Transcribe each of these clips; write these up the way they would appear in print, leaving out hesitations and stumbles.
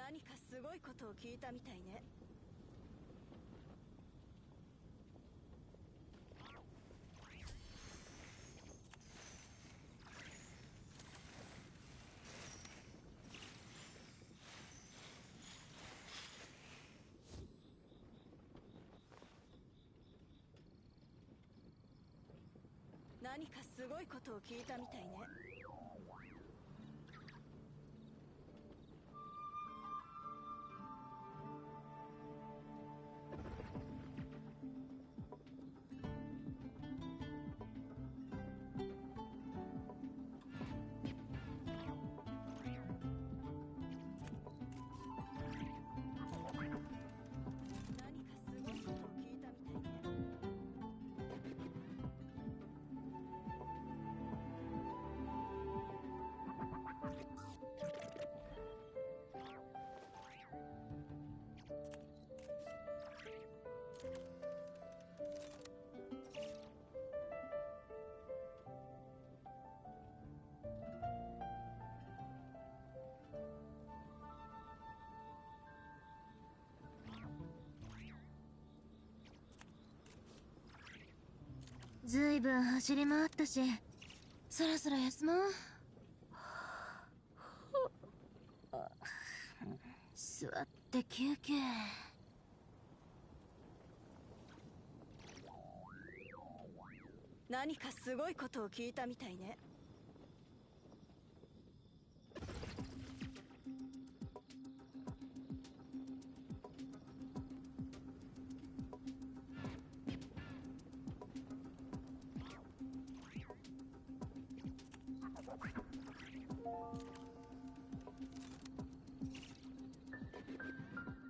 何かすごいことを聞いたみたいね。何かすごいことを聞いたみたいね。何かすごいことを聞いたみたいね。ずいぶん走り回ったし、そろそろ休もう。座って休憩。何かすごいことを聞いたみたいね。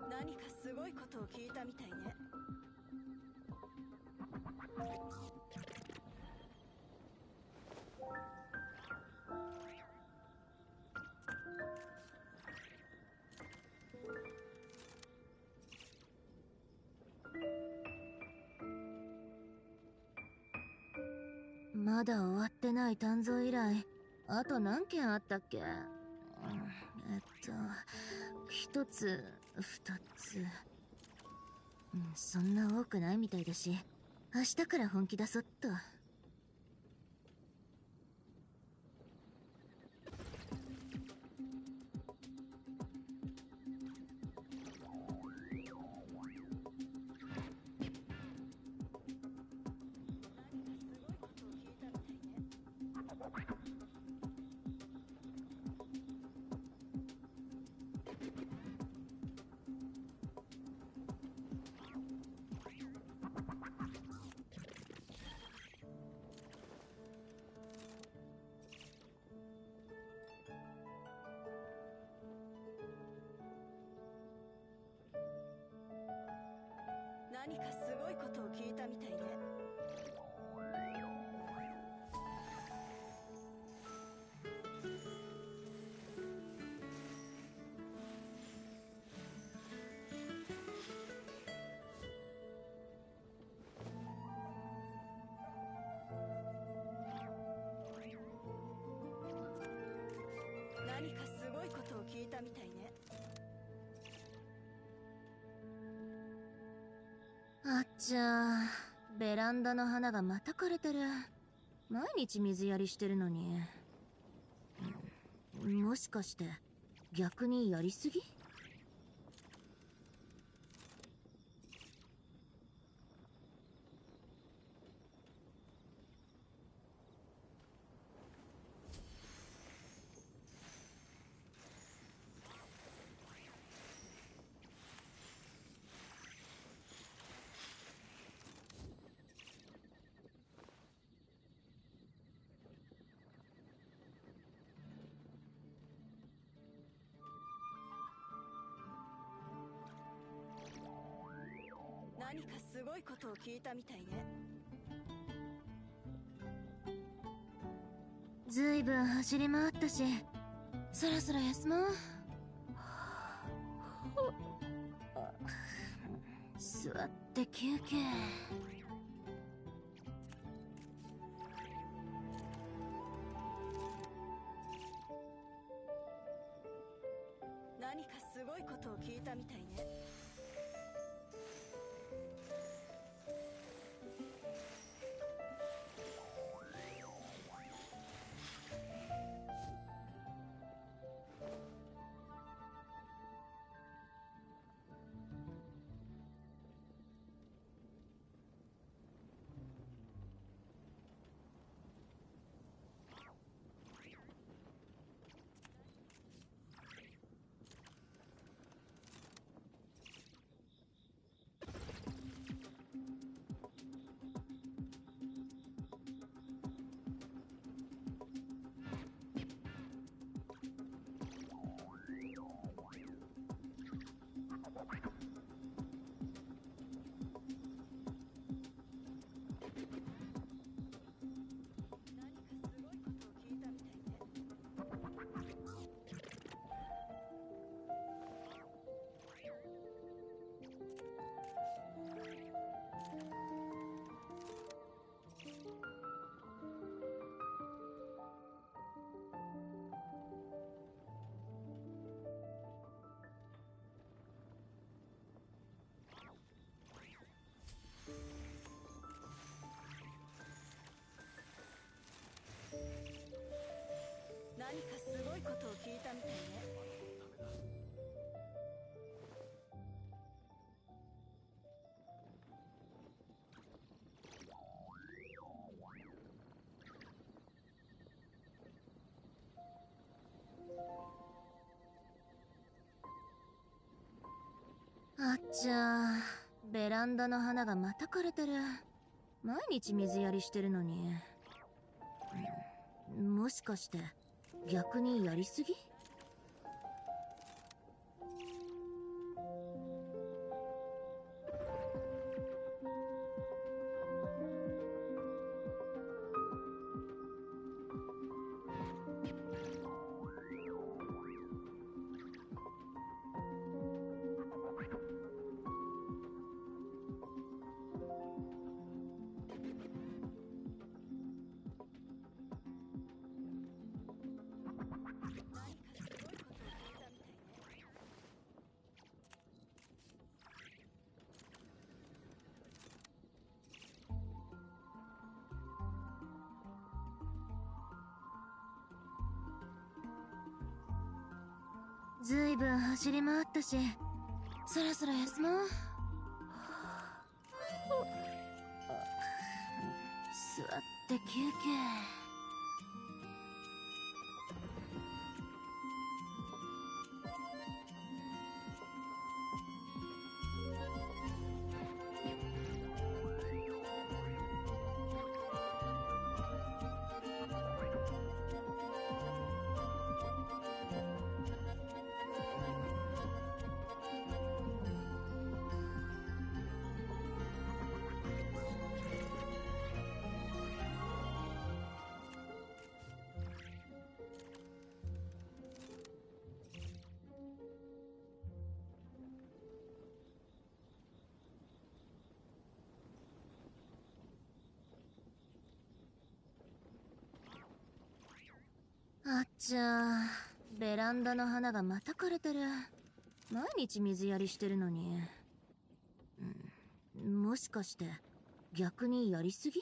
何かすごいことを聞いたみたいね。まだ終わってない鍛造依頼、あと何件あったっけ？一つ、二つ。そんな多くないみたいだし、明日から本気出そっと。何かすごいことを聞いたみたいね。何かすごいことを聞いたみたいね。あっちゃー、ベランダの花がまた枯れてる。毎日水やりしてるのに。もしかして逆にやりすぎ？何かすごいことを聞いたみたいね。ずいぶん走り回ったし、そろそろ休もう。座って休憩。何何かすごいことを聞いたみたいね。何かすごいことを聞いたみたいね。あっちゃー、ベランダの花がまた枯れてる。毎日水やりしてるのに。もしかして逆にやりすぎ？ずいぶん走り回ったし、そろそろ休もう。座って休憩。あっちゃー、ベランダの花がまた枯れてる。毎日水やりしてるのに。もしかして逆にやりすぎ？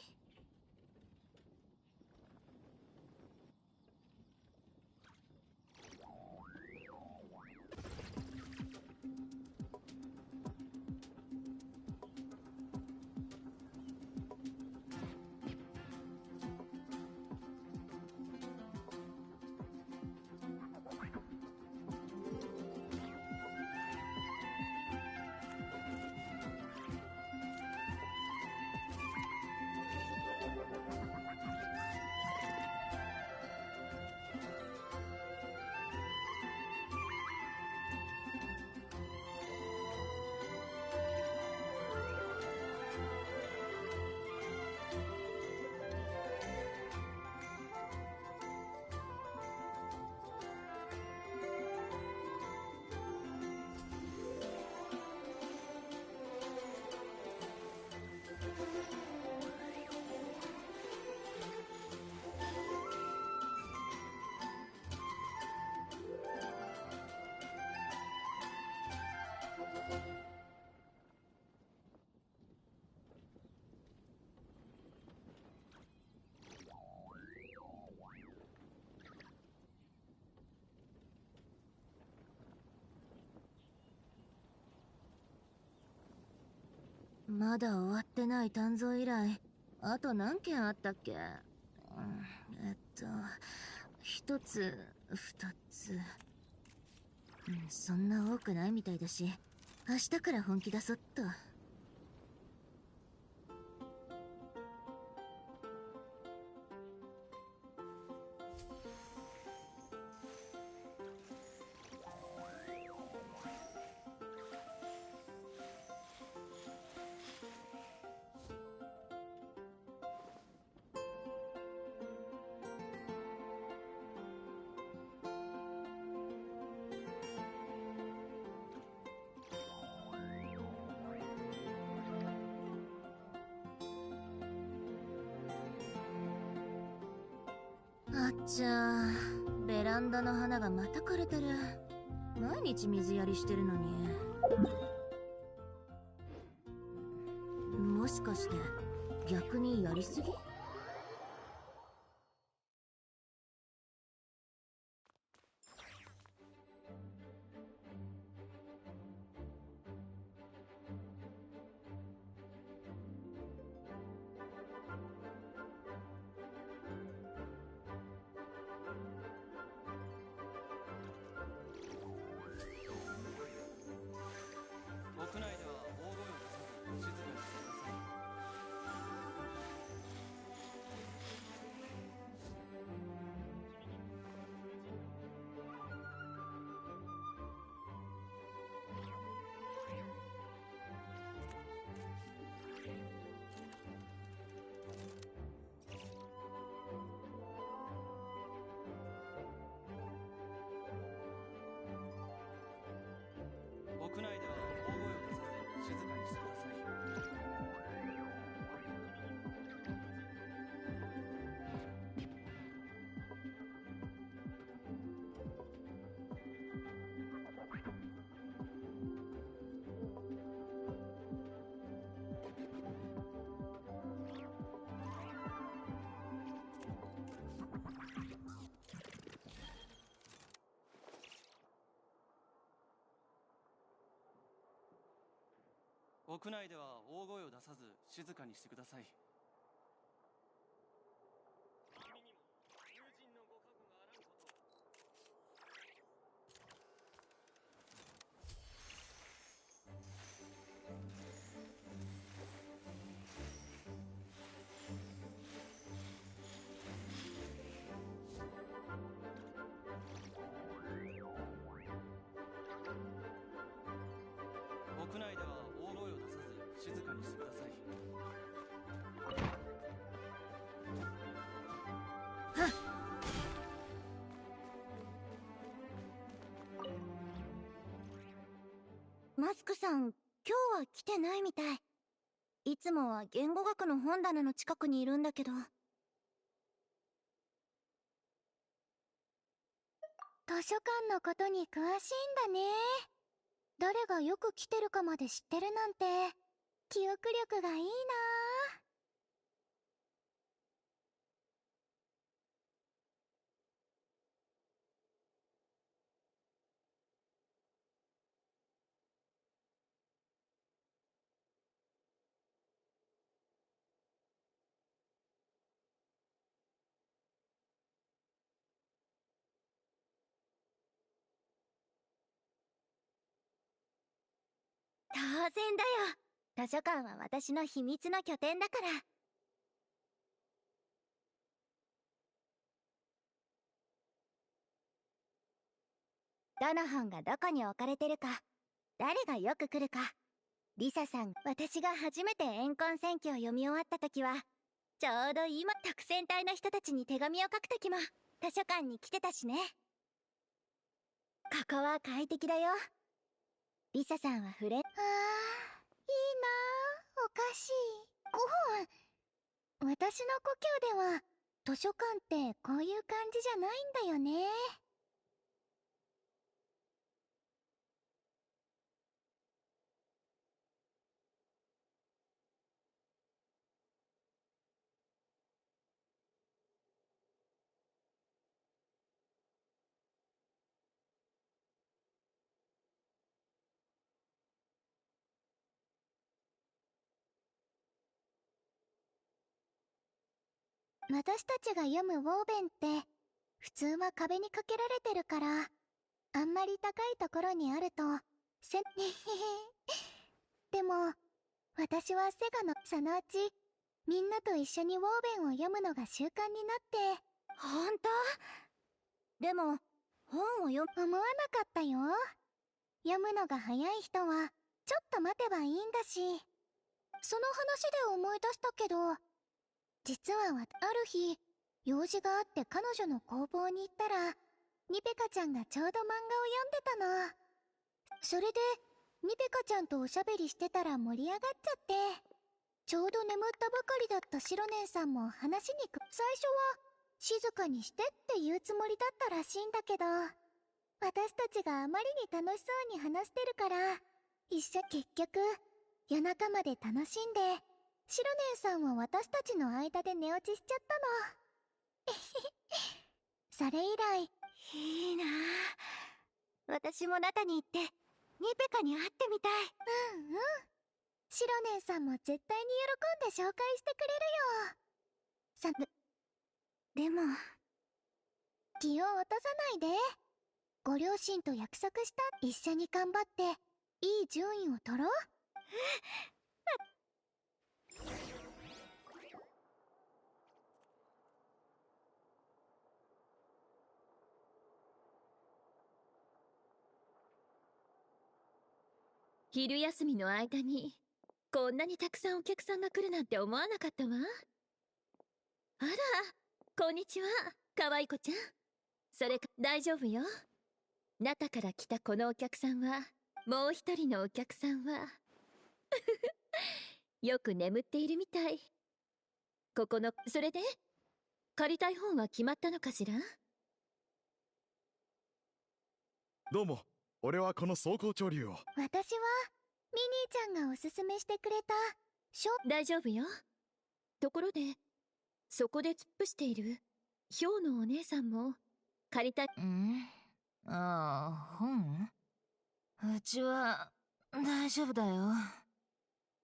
まだ終わってない鍛造依頼、あと何件あったっけ？一つ、二つ。そんな多くないみたいだし、明日から本気出そっと。あっちゃー、ベランダの花がまた枯れてる。毎日水やりしてるのに。もしかして逆にやりすぎ？屋内では大声を出さず静かにしてください。屋内では大声を出さず静かにしてください。屋内では大声を出さず静かにしてください。君にも友人のご加護があらんことを。屋内では大声を出さず静かにしてください。マスクさん、今日は来てないみたい。いつもは言語学の本棚の近くにいるんだけど。図書館のことに詳しいんだね。誰がよく来てるかまで知ってるなんて、記憶力がいいなぁ。当然だよ。図書館は私の秘密の拠点だから。どの本がどこに置かれてるか、誰がよく来るか。リサさん、私が初めて怨恨戦記を読み終わった時は、ちょうど今、特戦隊の人たちに手紙を書く時も、図書館に来てたしね。ここは快適だよ。リサさんはいいなぁ、おかしい。ご本。私の故郷では、図書館ってこういう感じじゃないんだよね。私たちが読むウォーベンって普通は壁にかけられてるから、あんまり高いところにあるとでも私はセガのそのうちみんなと一緒にウォーベンを読むのが習慣になって。ほんと？でも本を思わなかったよ。読むのが早い人はちょっと待てばいいんだし。その話で思い出したけど、実はある日用事があって彼女の工房に行ったら、ニペカちゃんがちょうど漫画を読んでたの。それでニペカちゃんとおしゃべりしてたら盛り上がっちゃって、ちょうど眠ったばかりだったシロネンさんも話に最初は静かにしてって言うつもりだったらしいんだけど、私たちがあまりに楽しそうに話してるから結局夜中まで楽しんで、シロネンさんは私たちの間で寝落ちしちゃったの。それ以来。いいなぁ。私もナタに行ってニペカに会ってみたい。うんうん。シロネンさんも絶対に喜んで紹介してくれるよ。でも気を落とさないで。ご両親と約束した。一緒に頑張っていい順位を取ろう。昼休みの間にこんなにたくさんお客さんが来るなんて思わなかったわ。あら、こんにちは、かわいこちゃん。それか大丈夫よ。中から来たこのお客さんは、もう一人のお客さんはよく眠っているみたい。ここの、それで借りたい本は決まったのかしら？どうも、俺はこの走行潮流を。私はミニーちゃんがおすすめしてくれた大丈夫よ。ところでそこで突っ伏しているヒョウのお姉さんも借りたい。ああ、本？うちは大丈夫だよ。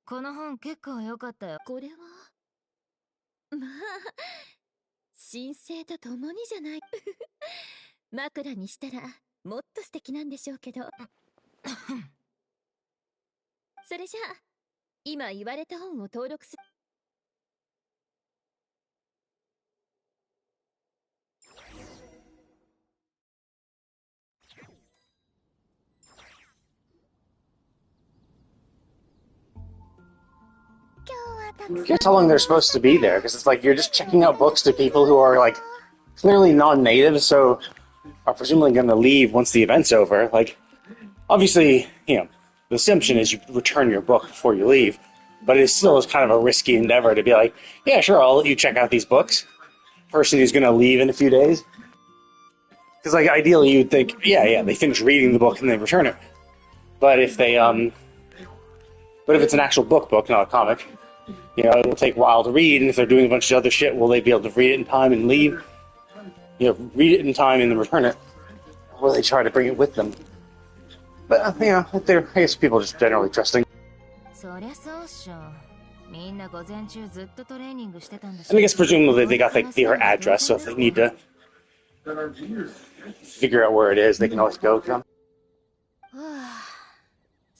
この本結構良かったよ。これはまあ神聖とともにじゃない枕にしたらもっと素敵なんでしょうけどそれじゃあ今言われた本を登録する。Guess how long they're supposed to be there, because it's like you're just checking out books to people who are like clearly non-native, so are presumably going to leave once the event's over. Like, obviously, you know, the assumption is you return your book before you leave, but it still is kind of a risky endeavor to be like, yeah, sure, I'll let you check out these books. Person who's going to leave in a few days, because like ideally you'd think, yeah, they finish reading the book and they return it. But if it's an actual book, not a comic. You know, it'll take a while to read, and if they're doing a bunch of other shit, will they be able to read it in time and leave? You know, read it in time and then return it. Or will they try to bring it with them? But, you know, I guess people are just generally trusting. And I guess presumably they got like her address, so if they need to figure out where it is, they can always go to them.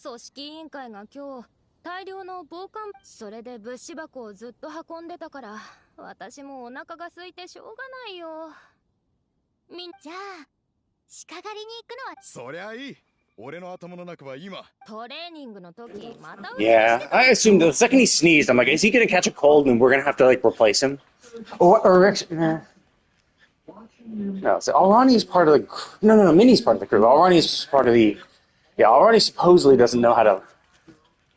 組織委員会が今日大量の防寒、それで物資箱をずっと運んでたから、私もお腹が空いてしょうがないよ。じゃあ鹿狩りに行くのは。そりゃいい。俺の頭の中は今。トレーニングの時また。Yeah, I assumed the second he sneezed, I'm like, is he gonna catch a cold and we're gonna have to like replace him? No, so Alrani's part of the. No, Minnie's part of the crew. Alrani's part of the. Yeah, Alrani supposedly doesn't know how to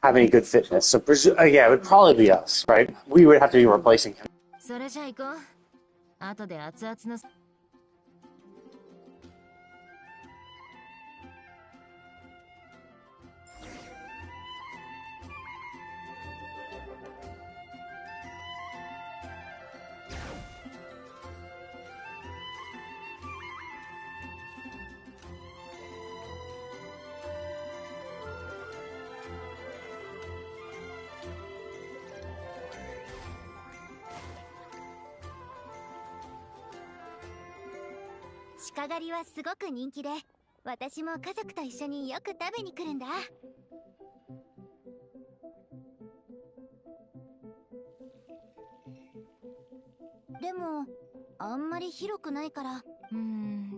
have any good fitness, so yeah, it would probably be us, right? We would have to be replacing him. それじゃあ行こう。後で熱々の。鹿狩りはすごく人気で、私も家族と一緒によく食べに来るんだ。でもあんまり広くないから。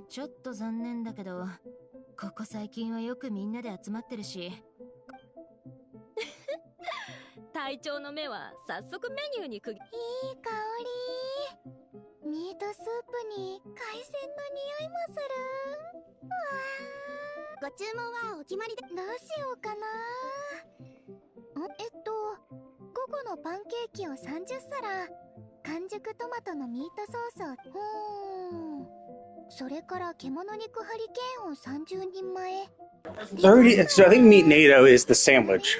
ちょっと残念だけど、ここ最近はよくみんなで集まってるし。隊長の目は早速メニューにいい香り。ミートスープに海鮮の匂いもする。ご注文はお決まりで。どうしようかな。午後のパンケーキを30皿、完熟トマトのミートソースを、それから獣肉ハリケーンを30人前。30. So I think meat NATO is the sandwich.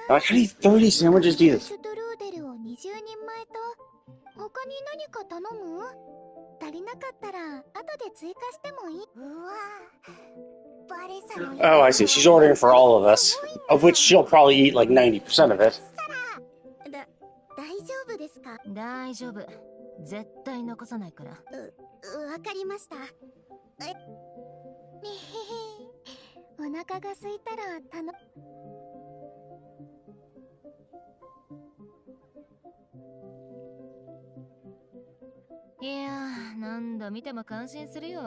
How many 30 sandwiches do you? シュトルーデルを20人前と、他に何か頼む？足りなかったら後で追加してもいい？うわ、バレさん。Oh, I see. She's ordering for all of us, of which she'll probably eat like 90% of it. 大丈夫ですか？大丈夫。絶対残さないから。わかりました。お腹が空いたらいやー、何度見ても感心するよ。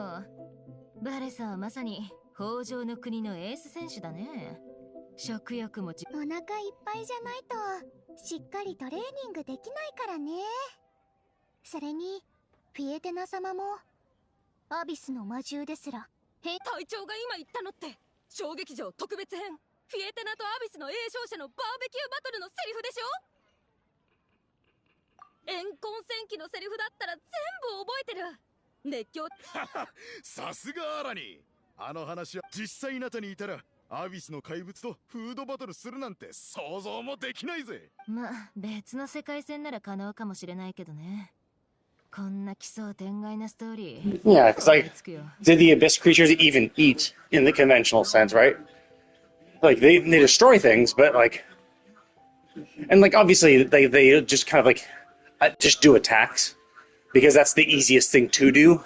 バレサはまさに北条の国のエース選手だね。食欲もお腹いっぱいじゃないとしっかりトレーニングできないからね。それにフィエテナ様もアビスの魔獣ですら。隊長が今言ったのって小劇場特別編フィエテナとアビスの栄翔者のバーベキューバトルのセリフでしょ。怨恨戦記のセリフだったら全部覚えてる。熱狂。さすがアラニ。あの話は実際あなたにいたらアビスの怪物とフードバトルするなんて想像もできないぜ。まあ別の世界線なら可能かもしれないけどね。こんな奇想天外なストーリー。Yeah, because like, did the abyss creatures even eat in the conventional sense, right? Like they destroy things, but like, and like obviously they just kind of like just do attacks because that's the easiest thing to do.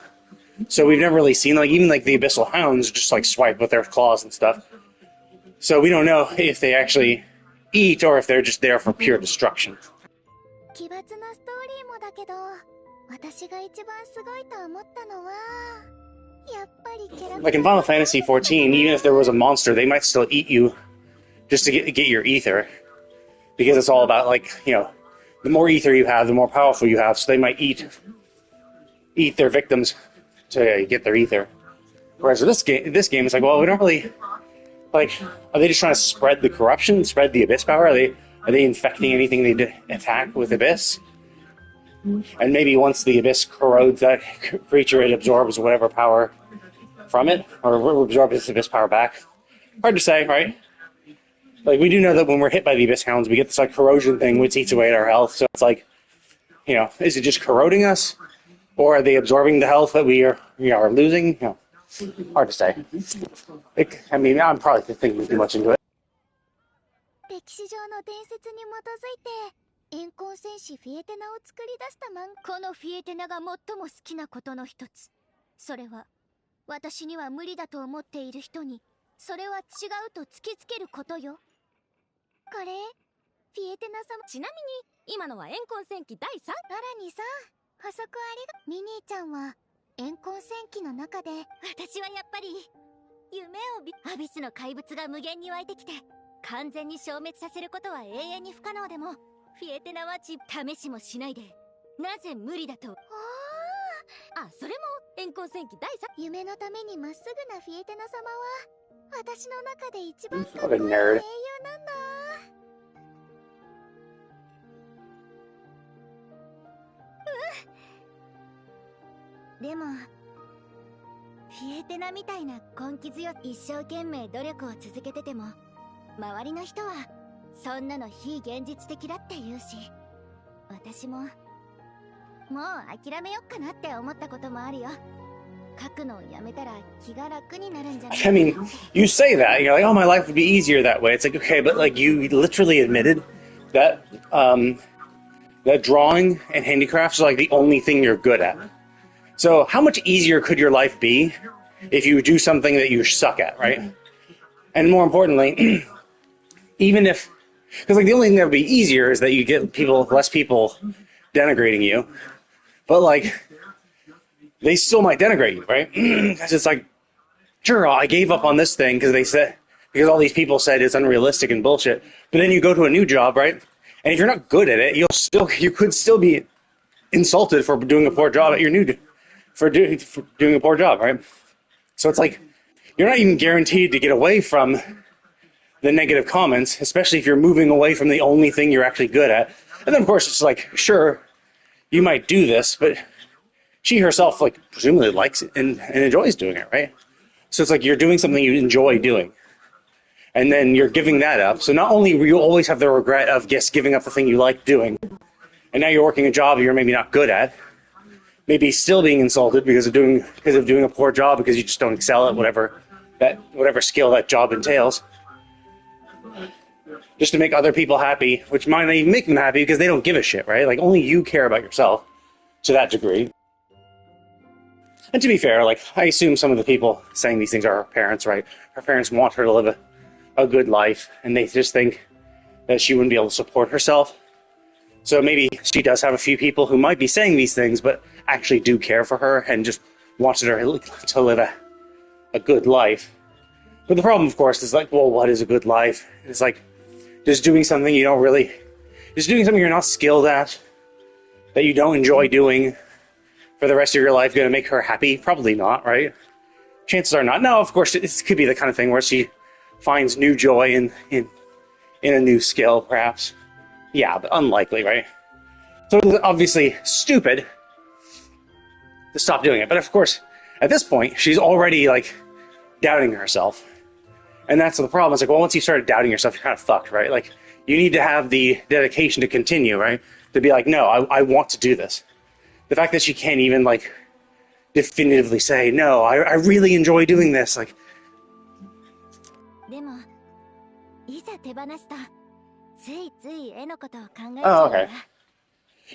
So we've never really seen like even like the abyssal hounds just like swipe with their claws and stuff. So we don't know if they actually eat or if they're just there for pure destruction. 奇抜なストーリーもだけど、私が一番すごいと思ったのはやっぱりキャラ。Like in Final Fantasy 14, even if there was a monster, they might still eat you just to get your ether, because it's all about like, you know, the more ether you have, the more powerful you have. So they might eat their victims to get their ether. Whereas this game is like, well, we don't really like. Are they just trying to spread the corruption, spread the abyss power? Are they infecting anything they attack with abyss? And maybe once the abyss corrodes that creature, it absorbs whatever power from it, or absorbs its abyss power back. Hard to say, right? Like, we do know that when we're hit by the abyss hounds, we get this like corrosion thing which eats away at our health. So it's like, you know, is it just corroding us, or are they absorbing the health that we are losing? You know, hard to say. I mean, I'm probably thinking too much into it. 歴史上の伝説に基づいて怨恨戦士フィエテナを作り出したこのフィエテナが最も好きなことの一つ、それは私には無理だと思っている人にそれは違うと突きつけることよ。これフィエテナ様。ちなみに今のは怨恨戦記第3。アラニさん、補足ありが。ミニーちゃんは怨恨戦記の中で、私はやっぱり夢をアビスの怪物が無限に湧いてきて完全に消滅させることは永遠に不可能でも、フィエテナは試しもしないでなぜ無理だと。それも怨恨戦記第3。夢のためにまっすぐなフィエテナ様は私の中で一番かっこいい What a 英雄 nerd. なんだ。でもフィエテナみたいな根気強い一生懸命努力を続けてても、周りの人はそんなの非現実的だって言うし、私ももう諦めよっかなって思ったこともあるよ。書くのをやめたら気が楽になるんじゃない？ I mean, you say that, you're like, oh, my life would be easier that way. It's like, okay, but like you literally admitted that that drawing and handicrafts are like the only thing you're good at. So how much easier could your life be if you do something that you suck at, right? And more importantly, even if, because like the only thing that would be easier is that you get less people denigrating you, but like they still might denigrate you, right? Because it's like, sure, I gave up on this thing because all these people said it's unrealistic and bullshit. But then you go to a new job, right? And if you're not good at it, you could still be insulted for doing a poor job at your for doing a poor job, right? So it's like you're not even guaranteed to get away from the negative comments, especially if you're moving away from the only thing you're actually good at. And then of course it's like, sure, you might do this, but she herself like presumably likes it and enjoys doing it, right? So it's like you're doing something you enjoy doing. And then you're giving that up. So not only will you always have the regret of just giving up the thing you like doing, and now you're working a job you're maybe not good at, maybe still being insulted because of doing a poor job because you just don't excel at whatever skill that job entails. Just to make other people happy, which might not even make them happy because they don't give a shit, right? Like only you care about yourself to that degree. And to be fair, like I assume some of the people saying these things are her parents, right? Her parents want her to live a good life, and they just think that she wouldn't be able to support herself. So maybe she does have a few people who might be saying these things, but actually do care for her and just wants her to live a good life. But the problem, of course, is like, well, what is a good life? It's like just doing something you're not skilled at, that you don't enjoy doing for the rest of your life, going to make her happy? Probably not, right? Chances are not. Now, of course, it could be the kind of thing where she finds new joy in a new skill, perhaps. Yeah, but unlikely, right? So it's obviously stupid to stop doing it. But of course, at this point, she's already like doubting herself. And that's the problem. It's like, well, once you started doubting yourself, you're kind of fucked, right? Like, you need to have the dedication to continue, right? To be like, no, I want to do this. The fact that she can't even like definitively say, no, I really enjoy doing this. Like, でもいざ手放すとついつい絵のことを考えち oh, ゃう okay.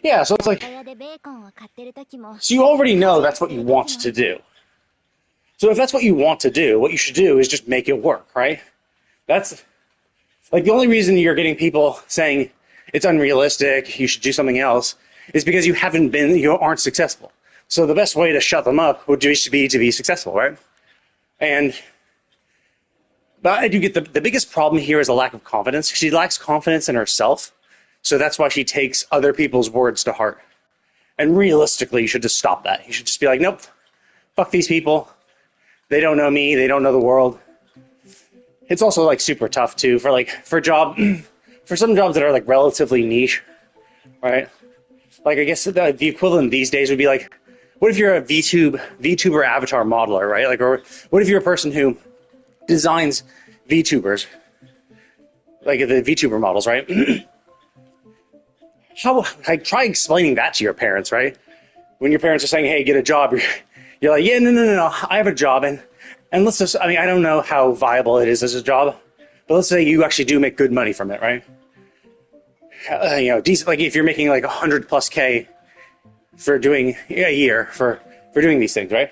Yeah, so it's like, 居酒屋でベーコンを買ってる時も so you already know that's what you want to do. So if that's what you want to do, what you should do is just make it work, right? That's like the only reason you're getting people saying it's unrealistic, you should do something else, is because you aren't successful. So the best way to shut them up would just be to be successful, right? But I do get the biggest problem here is a lack of confidence. She lacks confidence in herself, so that's why she takes other people's words to heart. And realistically, you should just stop that. You should just be like, nope, fuck these people. They don't know me. They don't know the world. It's also like super tough too for some jobs that are like relatively niche, right? Like I guess the equivalent these days would be like, what if you're a VTuber avatar modeler, right? Like, or what if you're a person who designs VTubers, like the VTuber models, right? Try explaining that to your parents, right? When your parents are saying, hey, get a job, you're like, yeah, no, I have a job, and let's just, I mean, I don't know how viable it is as a job, but let's say you actually do make good money from it, right? Decent, like if you're making like 100+K for doing a year for doing these things, right?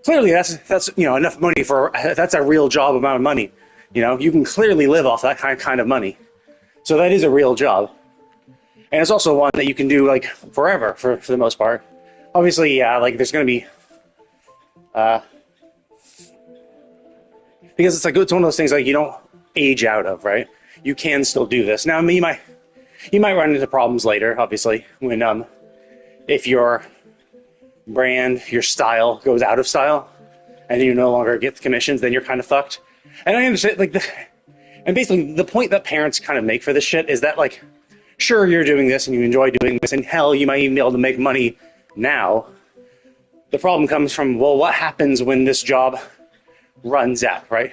Clearly that's enough money that's a real job amount of money. You can clearly live off that kind of money. So that is a real job. And it's also one that you can do like forever for the most part. Obviously, yeah, like there's going to be because it's one of those things like you don't age out of, right? You can still do this. Now, you might run into problems later, obviously, when if your brand, your style goes out of style, and you no longer get the commissions, then you're kind of fucked. And I understand, and basically the point that parents kind of make for this shit is that, like, sure, you're doing this and you enjoy doing this, and hell, you might even be able to make money now. The problem comes from, well, what happens when this job runs out, right?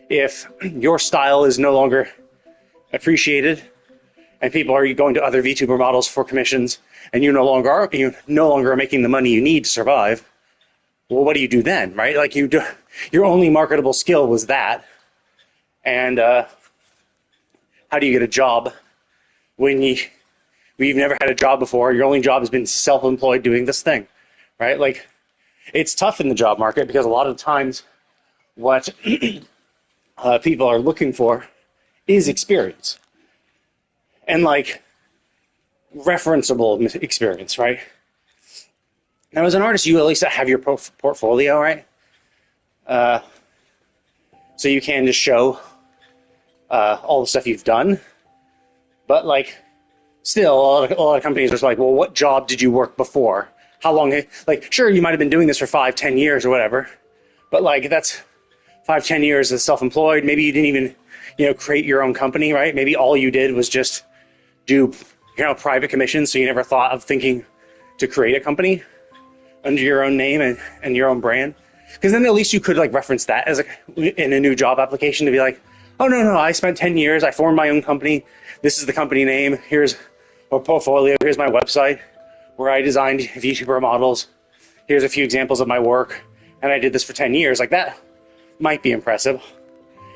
If your style is no longer appreciated, and people are going to other VTuber models for commissions, and you no longer are making the money you need to survive, well, what do you do then, right? Like your only marketable skill was that, and how do you get a job when you've never had a job before? Your only job has been self-employed doing this thing, right? Like, it's tough in the job market because a lot of times what people are looking for is experience and like referenceable experience, right? Now, as an artist, you at least have your portfolio, right? So you can just show all the stuff you've done, but like still, a lot of companies are like, well, what job did you work before? How long? Like, sure, you might have been doing this for 5-10 years or whatever, but like that's 5-10 years as self-employed. Maybe you didn't even, create your own company, right? Maybe all you did was just do, private commissions. So you never thought of thinking to create a company under your own name and your own brand. Because then at least you could like reference that as in a new job application to be like, oh, no, I spent 10 years. I formed my own company. This is the company name. Here's a portfolio. Here's my website where I designed VTuber models. Here's a few examples of my work. And I did this for 10 years. Like that might be impressive.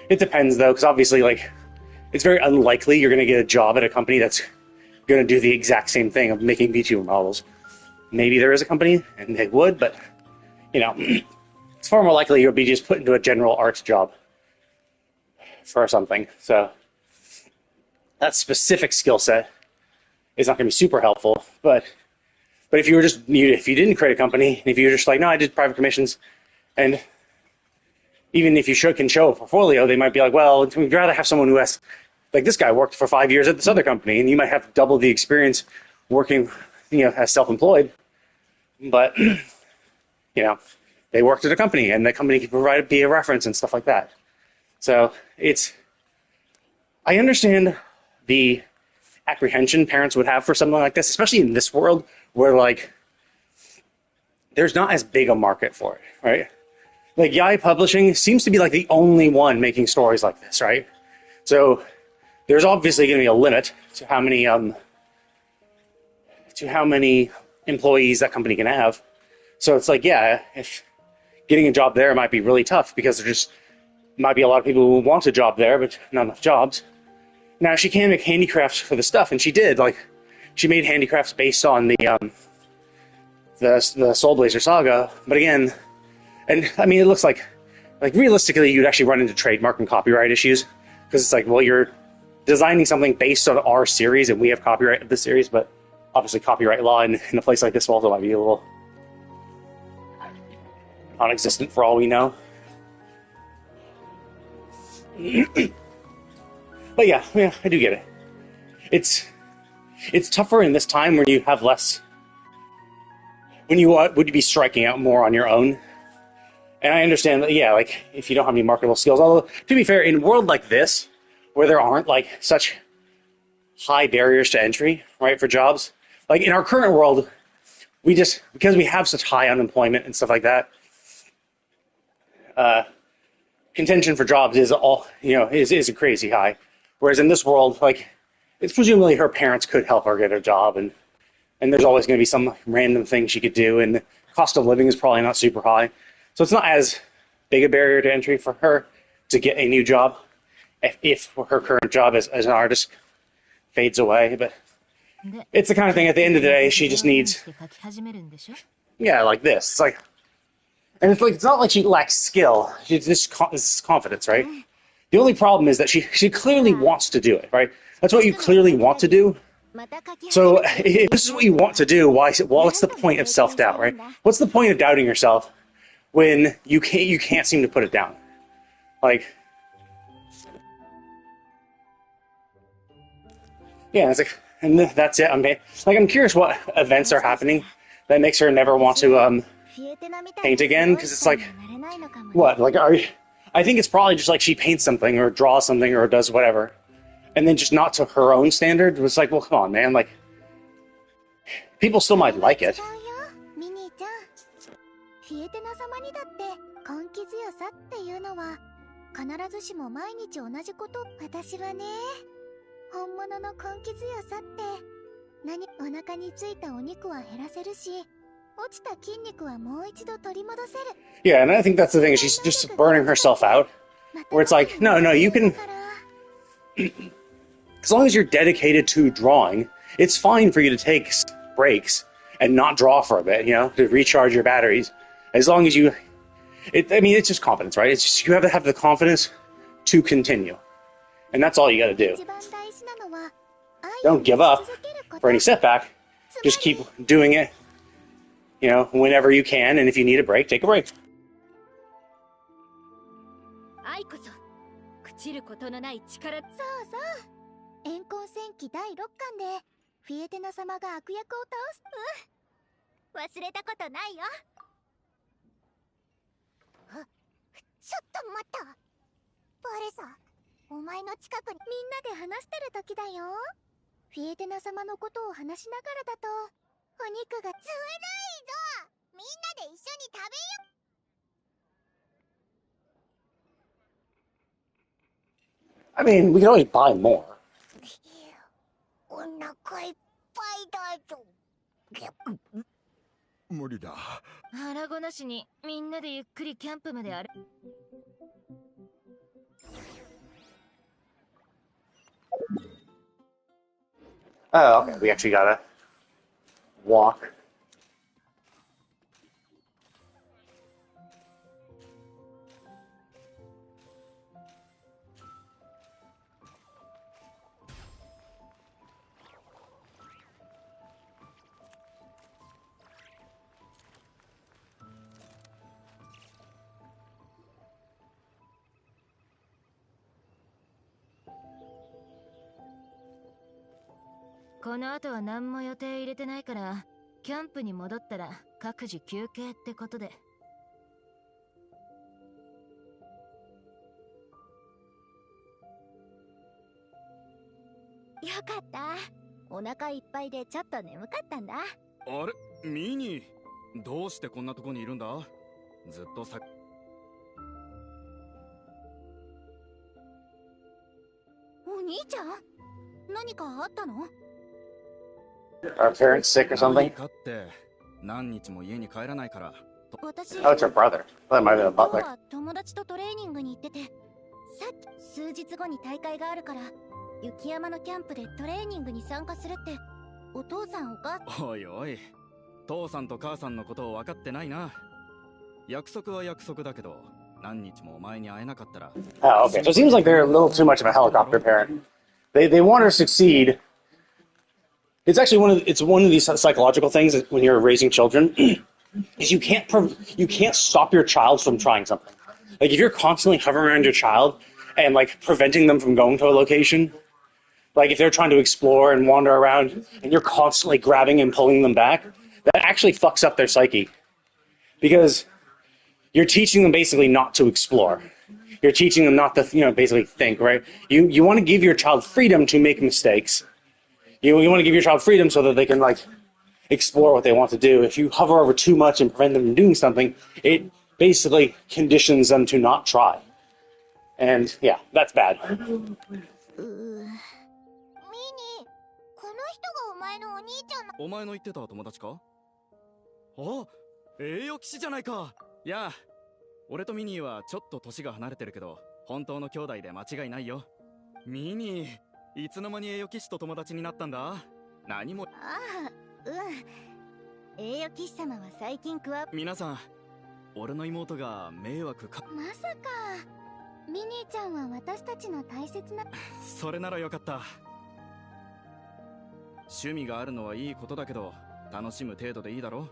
It depends though, because obviously like it's very unlikely you're going to get a job at a company that's going to do the exact same thing of making VTuber models. Maybe there is a company and they would, but it's far more likely you'll be just put into a general arts job for something. So that specific skill set is not going to be super helpful. But if you were if you didn't create a company, if you were just like, no, I did private commissions, and even if you can show a portfolio, they might be like, well, we'd rather have someone who has, like this guy worked for 5 years at this other company, and you might have double the experience working, as self-employed. But, they worked at a company, and the company can be a reference and stuff like that. So I understand the apprehension parents would have for something like this, especially in this world where, like, there's not as big a market for it, right? Like, Yaoi Publishing seems to be, like, the only one making stories like this, right? So there's obviously going to be a limit to how many employees that company can have. So it's like, yeah, if getting a job there might be really tough because there just might be a lot of people who want a job there, but not enough jobs. Now, she can make handicrafts for the stuff, and she did. Like, she made handicrafts based on the Soul Blazer saga. But again, and I mean, it looks like realistically, you'd actually run into trademark and copyright issues because it's like, well, you're designing something based on our series, and we have copyright of the series, but obviously copyright law in a place like this also might be a little non-existent for all we know. But yeah, I do get it. It's tougher in this time when you have less, when you would be striking out more on your own. And I understand that, yeah, like if you don't have any marketable skills, although to be fair, in a world like this, where there aren't like such high barriers to entry, right, for jobs, like in our current world, because we have such high unemployment and stuff like that, contention for jobs is is crazy high. Whereas in this world, like, it's presumably her parents could help her get a job, and there's always going to be some random thing she could do, and the cost of living is probably not super high. So it's not as big a barrier to entry for her to get a new job if her current job as an artist fades away. But it's the kind of thing, at the end of the day, she just needs, like this. It's like, and it's not like she lacks skill. It's just confidence, right? The only problem is that she clearly wants to do it, right? That's what you clearly want to do. So if this is what you want to do, what's the point of self-doubt, right? What's the point of doubting yourself when you can't seem to put it down? Like, yeah, it's like, and that's it. I'm curious what events are happening that makes her never want to paint again, because it's like, what? Like, I think it's probably just like she paints something or draws something or does whatever, and then just not to her own standard. It's like, well, come on, man. Like, people still might like it. フィエテナ様にだって根気強さっていうのは必ずしも毎日同じこと。私はね、本物の根気強さってお腹についたお肉は減らせるし、落ちた筋肉はもう一度取り戻せる。 Yeah, and I think that's the thing. She's just burning herself out. Where it's like, no, you can. As long as you're dedicated to drawing, it's fine for you to take breaks and not draw for a bit, to recharge your batteries. As long as you, I mean, it's just confidence, right? It's just you have to have the confidence to continue, and that's all you got to do. 一番大事なのは愛 Don't を give 持 up ち続けるこ for と any setback. Just keep doing it, whenever you can, and if you need a break, take a break. 愛こそ朽ちることのない力。そうそう怨恨戦記第6巻でフィエテナ様が悪役を倒す。忘れたことないよ。ちょっと待った。バレサ、お前の近くにみんなで話してる時だよ。フィエテナ様のことを話しながらだとお肉がずるいぞ。みんなで一緒に食べよう。I mean, we can always buy more. お腹いっぱいだぞ。無理だ。腹ごなしにみんなでゆっくりキャンプまで歩。Oh, okay. We actually gotta walk. .この後は何も予定入れてないから、キャンプに戻ったら各自休憩ってことで。よかった。お腹いっぱいでちょっと眠かったんだ。あれミニどうしてこんなとこにいるんだ。ずっとさ。お兄ちゃん、何かあったの？ Are parents sick or 何 something? かって何日も家に帰らないから。私、 Oh, it's her brother. That might have been a 今日 butler. は友達とトレーニングに行ってて、さっき数日後に大会があるから雪山のキャンプでトレーニングに参加するってお父さんお母さん。おいおい、父さんと母さんのことを分かってないな。約束は約束だけど、何日もお前に会えなかったら。 Oh, okay. So it seems like they're a little too much of a helicopter parent. They want her to succeed. It's actually one of these psychological things that when you're raising children is you can't stop your child from trying something. Like if you're constantly hovering around your child and like preventing them from going to a location, like if they're trying to explore and wander around and you're constantly grabbing and pulling them back, that actually fucks up their psyche because you're teaching them basically not to explore. You're teaching them not to, basically think, right? You want to give your child freedom to make mistakes. You want to give your child freedom so that they can, like, explore what they want to do. If you hover over too much and prevent them from doing something, it basically conditions them to not try. And, yeah, that's bad. ミニ、この人がお前のお兄ちゃんの。お前の言ってた友達か。あ、栄養騎士じゃないか。いや、俺とミニーはちょっと年が離れてるけど、本当の兄弟で間違いないよ。ミニー、いつの間に栄養騎士と友達になったんだ。何も。ああ、うん。栄誉騎士様は最近皆さん、俺の妹が迷惑か。まさかミニーちゃんは私たちの大切な。それならよかった。趣味があるのはいいことだけど、楽しむ程度でいいだろ。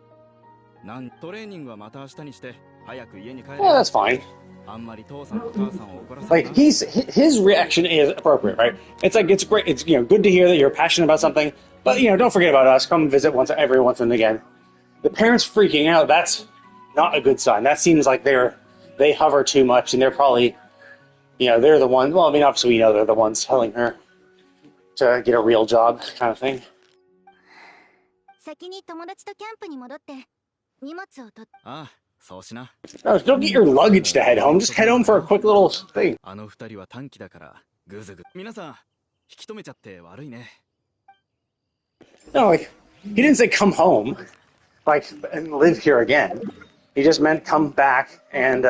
トレーニングはまた明日にして早く家に帰れ。 Yeah, that's fine. あんまり父さんと母さんを怒らせ Like, his reaction is appropriate, right? It's like, it's great. It's, good to hear that you're passionate about something. But, don't forget about us. Come visit every once and again. The parents freaking out, that's not a good sign. That seems like they hover too much and they're probably, they're the ones, well, I mean, obviously we know they're the ones telling her to get a real job kind of thing. 先に友達とキャンプに戻って荷物を取っ。ああ、そうしな。 No, don't get your luggage to head home. Just head home for a quick little thing. あの二人は短期だからぐずぐ。皆さん、引き止めちゃって悪いね。No, like, he didn't say come home, like, and live here again. He just meant come back and,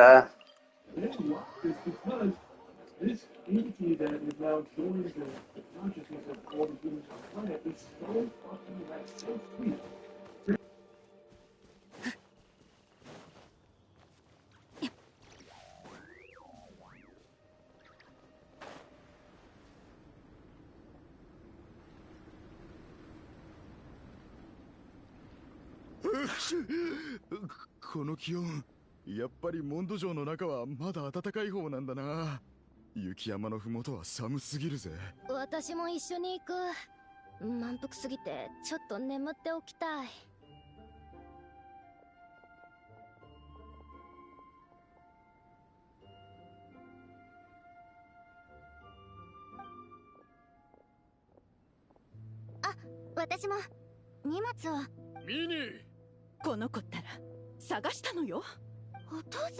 This entity that is now joining the consciousness of all the humans on the planet is so fucking like so sweet. この気温、やっぱりモンド城の中はまだ暖かい方なんだな。雪山のふもとは寒すぎるぜ。私も一緒に行く。満腹すぎてちょっと眠っておきたい。あ、私も荷物を。ミニー、この子ったら探したのよ。お父さん、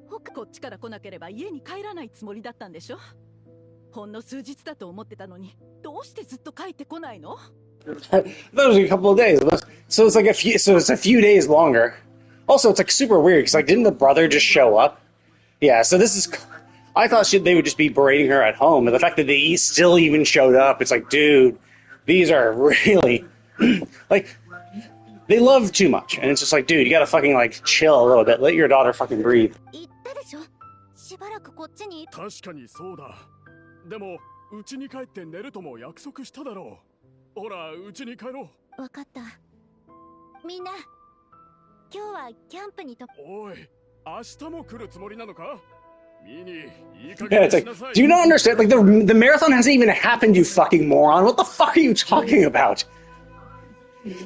こっちから来なければ家に帰らないつもりだったんでしょ。ほんの数日だと思ってたのに、どうしてずっと帰ってこないの？ That was a couple of days. So it's like a few. So it's a few days longer. Also, it's like super weird because like, didn't the brother just show up? Yeah. So this is. I thought they would just be berating her at home, and the fact that they still even showed up, it's like, dude, these are really like they love too much, and it's just like, dude, you gotta fucking like chill a little bit. Let your daughter fucking breathe. 言ったでしょ。しばらくこっちに。確かにそうだ。でも、家に帰って寝るとも約束しただろう。ほら、家に帰ろう。わかった。みんな、今日はキャンプにと。おい、明日も来るつもりなのか？ミニー、いい加 Yeah, 減 it's に like, しなさい。 do you not understand? Like the marathon hasn't even happened, you fucking moron. What the fuck are you talking about?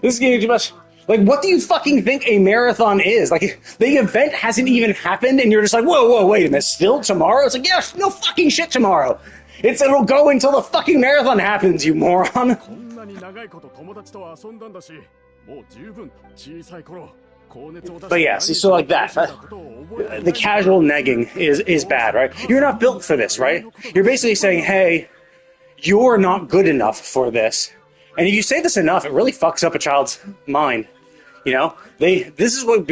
This is getting too much. Like, what do you fucking think a marathon is? Like, the event hasn't even happened, and you're just like, whoa, wait a minute, still tomorrow? It's like, yeah, no fucking shit tomorrow. It'll go until the fucking marathon happens, you moron. こんなに長いこと友達と遊んだんだし、もう十分小さい頃。But yeah, so like that. The casual negging is bad, right? You're not built for this, right? You're basically saying, hey, you're not good enough for this. And if you say this enough, it really fucks up a child's mind. You know, this is what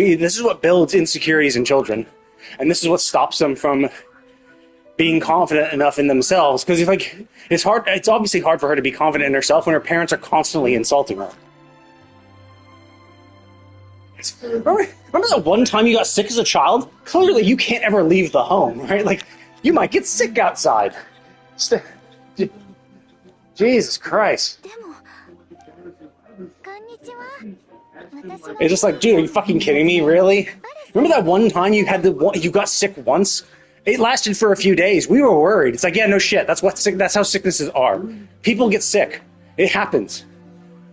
builds insecurities in children, and this is what stops them from being confident enough in themselves. Because it's obviously hard for her to be confident in herself when her parents are constantly insulting her. Remember that one time you got sick as a child? Clearly, you can't ever leave the home, right? Like, you might get sick outside. Jesus Christ. It's just like, dude, are you fucking kidding me? Really? Remember that one time you got sick once? It lasted for a few days. We were worried. It's like, yeah, no shit. That's how sicknesses are. People get sick. It happens.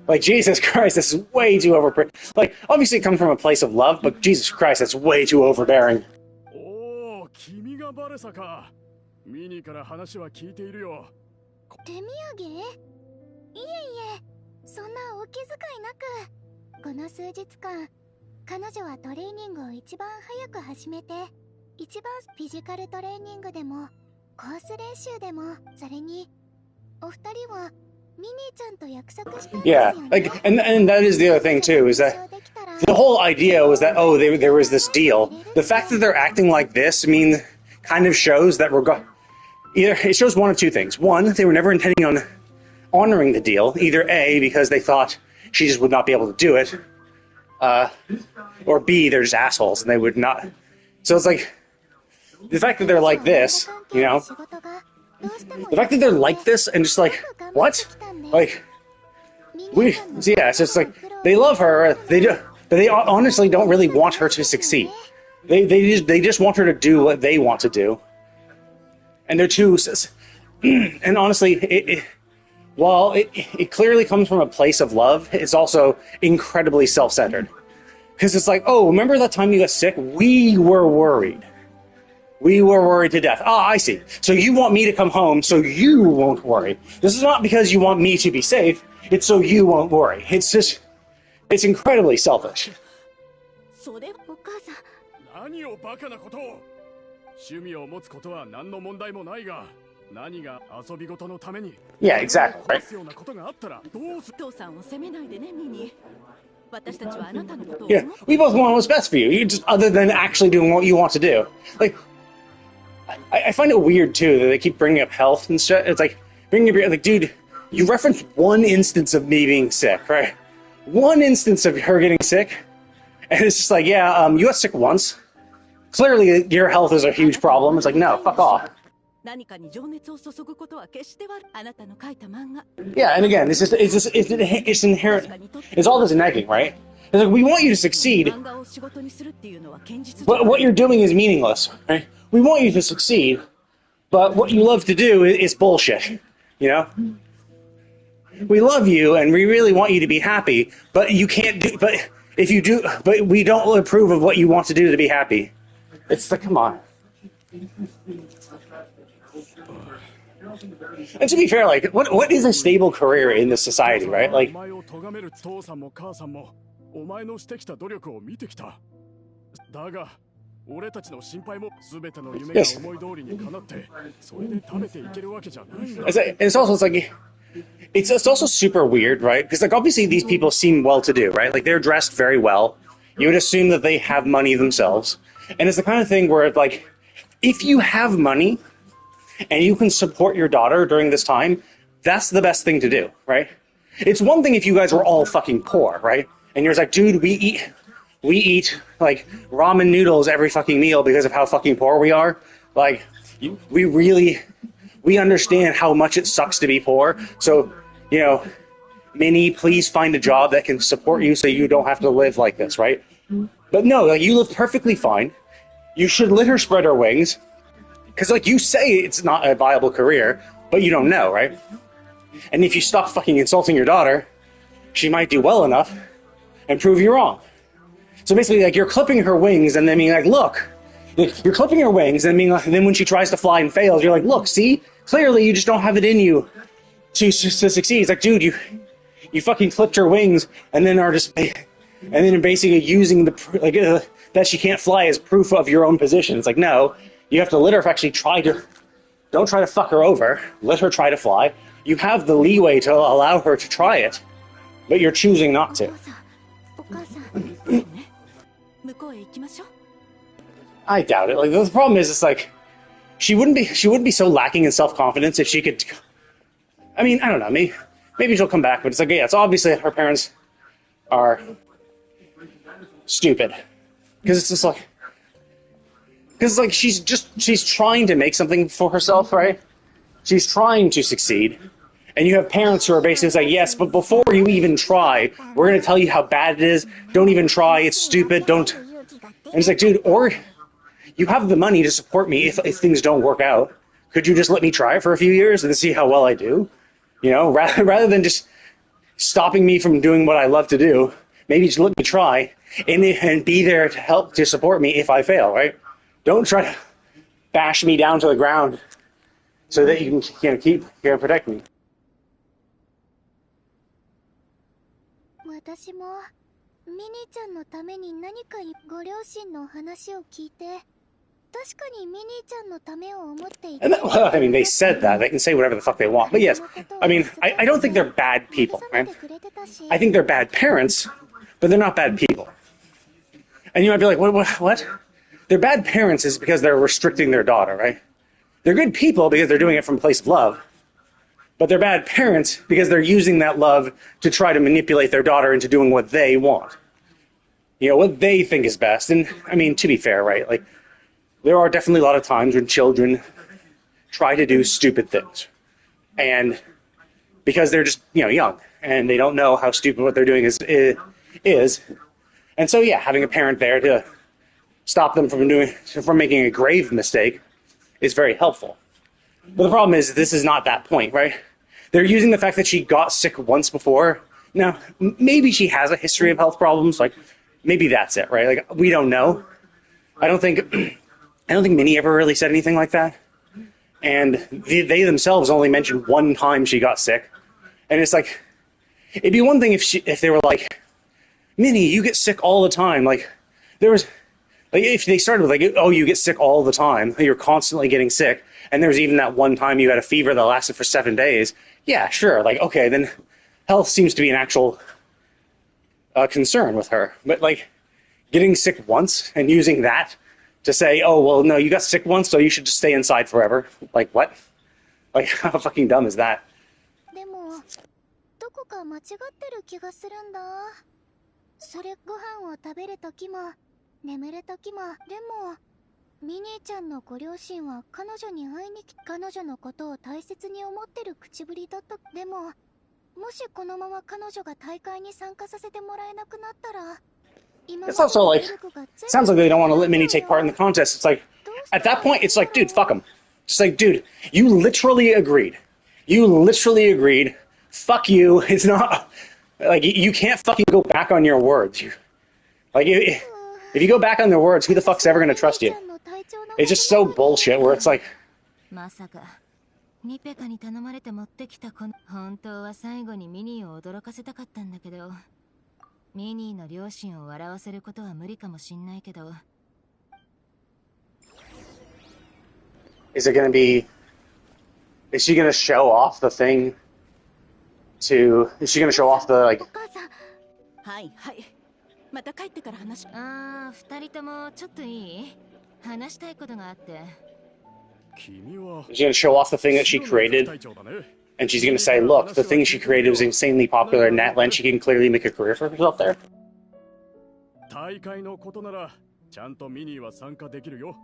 Like, Jesus Christ, this is way too like, obviously it comes from a place of love, but Jesus Christ, that's way too overbearing. おお、君がバレサか。ミニから話は聞いているよ。手土産？いえいえ、そんなお気遣いなく。この数日間、彼女はトレーニングを一番早く始めて、一番フィジカルトレーニングでも、コース練習でも、それに、お二人は、Yeah, like, and that is the other thing too, is that the whole idea was that, oh, there was this deal. The fact that they're acting like this kind of shows that either it shows one of two things. One, they were never intending on honoring the deal, either A, because they thought she just would not be able to do it, or B, they're just assholes and they would not. So it's like, the fact that they're like this, you know, the fact that they're like this and just like, what? Like, yeah, so it's like, they love her, but they honestly don't really want her to succeed. They just want her to do what they want to do. And they're too, and honestly, while it clearly comes from a place of love, it's also incredibly self-centered. Because it's like, oh, remember that time you got sick? We were worried. We were worried to death. Ah, I see. So you want me to come home so you won't worry. This is not because you want me to be safe. It's so you won't worry. It's incredibly selfish. 何をバカなことを。趣味を持つことは何の問題もないが、何が遊び事のために。Yeah, exactly. Right. ようなことがあったらどうする。父さんを責めないでね、ミニ。私たちはあなたのことを。Yeah, we both want what's best for you. You just other than actually doing what you want to do. Like, I find it weird too that they keep bringing up health and shit. It's like like, dude, you referenced one instance of me being sick, right? One instance of her getting sick, and it's just like, yeah, you got sick once. Clearly, your health is a huge problem. It's like, no, fuck off. Yeah, and again, it's inherent. It's all this negging, right? It's like, we want you to succeed, 漫画を仕事にするっていうのは堅実じゃ but ない what you're doing is meaningless, right? We want you to succeed, but what you love to do is bullshit, you know? We love you and we really want you to be happy, but you can't do, but if you do, but we don't approve of what you want to do to be happy. It's like, come on. And to be fair, like, what is a stable career in this society, right? Like, お前を咎める父さんも母さんもお前のしてきた努力を見てきた。だが俺たちの心配も全ての夢が Yes. 思い通りにかなってそれで食べていけるわけじゃないんだ。 it's also, it's like, it's also super weird, right? Because, like, obviously these people seem well-to-do, right? Like, they're dressed very well. You would assume that they have money themselves. And it's the kind of thing where, like, if you have money and you can support your daughter during this time, that's the best thing to do, right? It's one thing if you guys were all fucking poor, right? And you're just like, dude, we eat like ramen noodles every fucking meal because of how fucking poor we are. Like, we understand how much it sucks to be poor. So, you know, Minnie, please find a job that can support you so you don't have to live like this, right? But no, like, you live perfectly fine. You should let her spread her wings. Because, like, you say it's not a viable career, but you don't know, right? And if you stop fucking insulting your daughter, she might do well enough and prove you wrong. So basically, like, you're clipping her wings and then being like, look, you're clipping her wings and being like, and then when she tries to fly and fails, you're like, look, see, clearly you just don't have it in you to succeed. It's like, dude, you fucking clipped her wings and then are just, and then basically using the, that she can't fly as proof of your own position. It's like, no, you have to let her actually don't try to fuck her over. Let her try to fly. You have the leeway to allow her to try it, but you're choosing not to. お母さん 向こうへ行きましょう I doubt it. Like, the problem is, it's like, she wouldn't be so lacking in self-confidence if she could. I mean, I don't know. Maybe she'll come back, but it's like, yeah, it's obviously her parents are stupid because it's just like, she's trying to make something for herself, right? She's trying to succeed. And you have parents who are basically like, yes, but before you even try, we're going to tell you how bad it is. Don't even try. It's stupid. Don't. And it's like, dude, or you have the money to support me if things don't work out. Could you just let me try for a few years and see how well I do? You know, rather than just stopping me from doing what I love to do, maybe just let me try and be there to help, to support me if I fail, right? Don't try to bash me down to the ground so that you can protect me. 私もミニーちゃんのために何かご両親の話を聞いて確かにミニーちゃんのためを思っていて And well, I mean, they said that. They can say whatever the fuck they want. But yes, I mean, I don't think they're bad people, right? I think they're bad parents, but they're not bad people. And you might be like, what? They're bad parents is because they're restricting their daughter, right? They're good people because they're doing it from a place of love. But they're bad parents because they're using that love to try to manipulate their daughter into doing what they want. You know, what they think is best. And, I mean, to be fair, right, like, there are definitely a lot of times when children try to do stupid things. And because they're just, you know, young and they don't know how stupid what they're doing is. And so, yeah, having a parent there to stop them from making a grave mistake is very helpful. But the problem is, this is not that point, right? They're using the fact that she got sick once before. Now, maybe she has a history of health problems. Like, maybe that's it, right? Like, we don't know. I don't think Minnie ever really said anything like that. And they themselves only mentioned one time she got sick. And it's like, it'd be one thing if they were like, Minnie, you get sick all the time. Like, there was, like, if they started with like, oh, you get sick all the time. You're constantly getting sick. And there was even that one time you had a fever that lasted for 7 days. Yeah, sure. Like, okay, then health seems to be an actual concern with her. But, like, getting sick once and using that to say, oh, well, no, you got sick once, so you should just stay inside forever. Like, what? Like, how fucking dumb is that? でもどこか間違ってる気がするんだそれご飯を食べるときも眠るときもでもミニーちゃんのご両親は彼女に会いに来彼女のことを大切に思ってる口ぶりだったでももしこのまま彼女が大会に参加させてもらえなくなったら、 It's also like, sounds like they don't want to let Minnie take part in the contest. It's like, at that point, it's like, dude, fuck them. Just like, dude, you literally agreed. You literally agreed. Fuck you. It's not, like, you can't fucking go back on your words. Like, if you go back on their words, who the fuck's ever gonna trust you? It's just so bullshit where it's like, まさかニペカに頼まれて持ってきたこの本当は最後にミニーを驚かせたかったんだけど、ミニーの両親を笑わせることは無理かもしんないけど。is it gonna be, is she gonna show off the thing is she gonna show off the, like, はいはい、また帰ってから話。ああ、二人ともちょっといい？話したいことがあって。君は is she gonna show off the thing that she created? And she's gonna say, look, the thing she created was insanely popular in Natland. She can clearly make a career for herself there. 大会のことならちゃんとミニーは参加できるよ。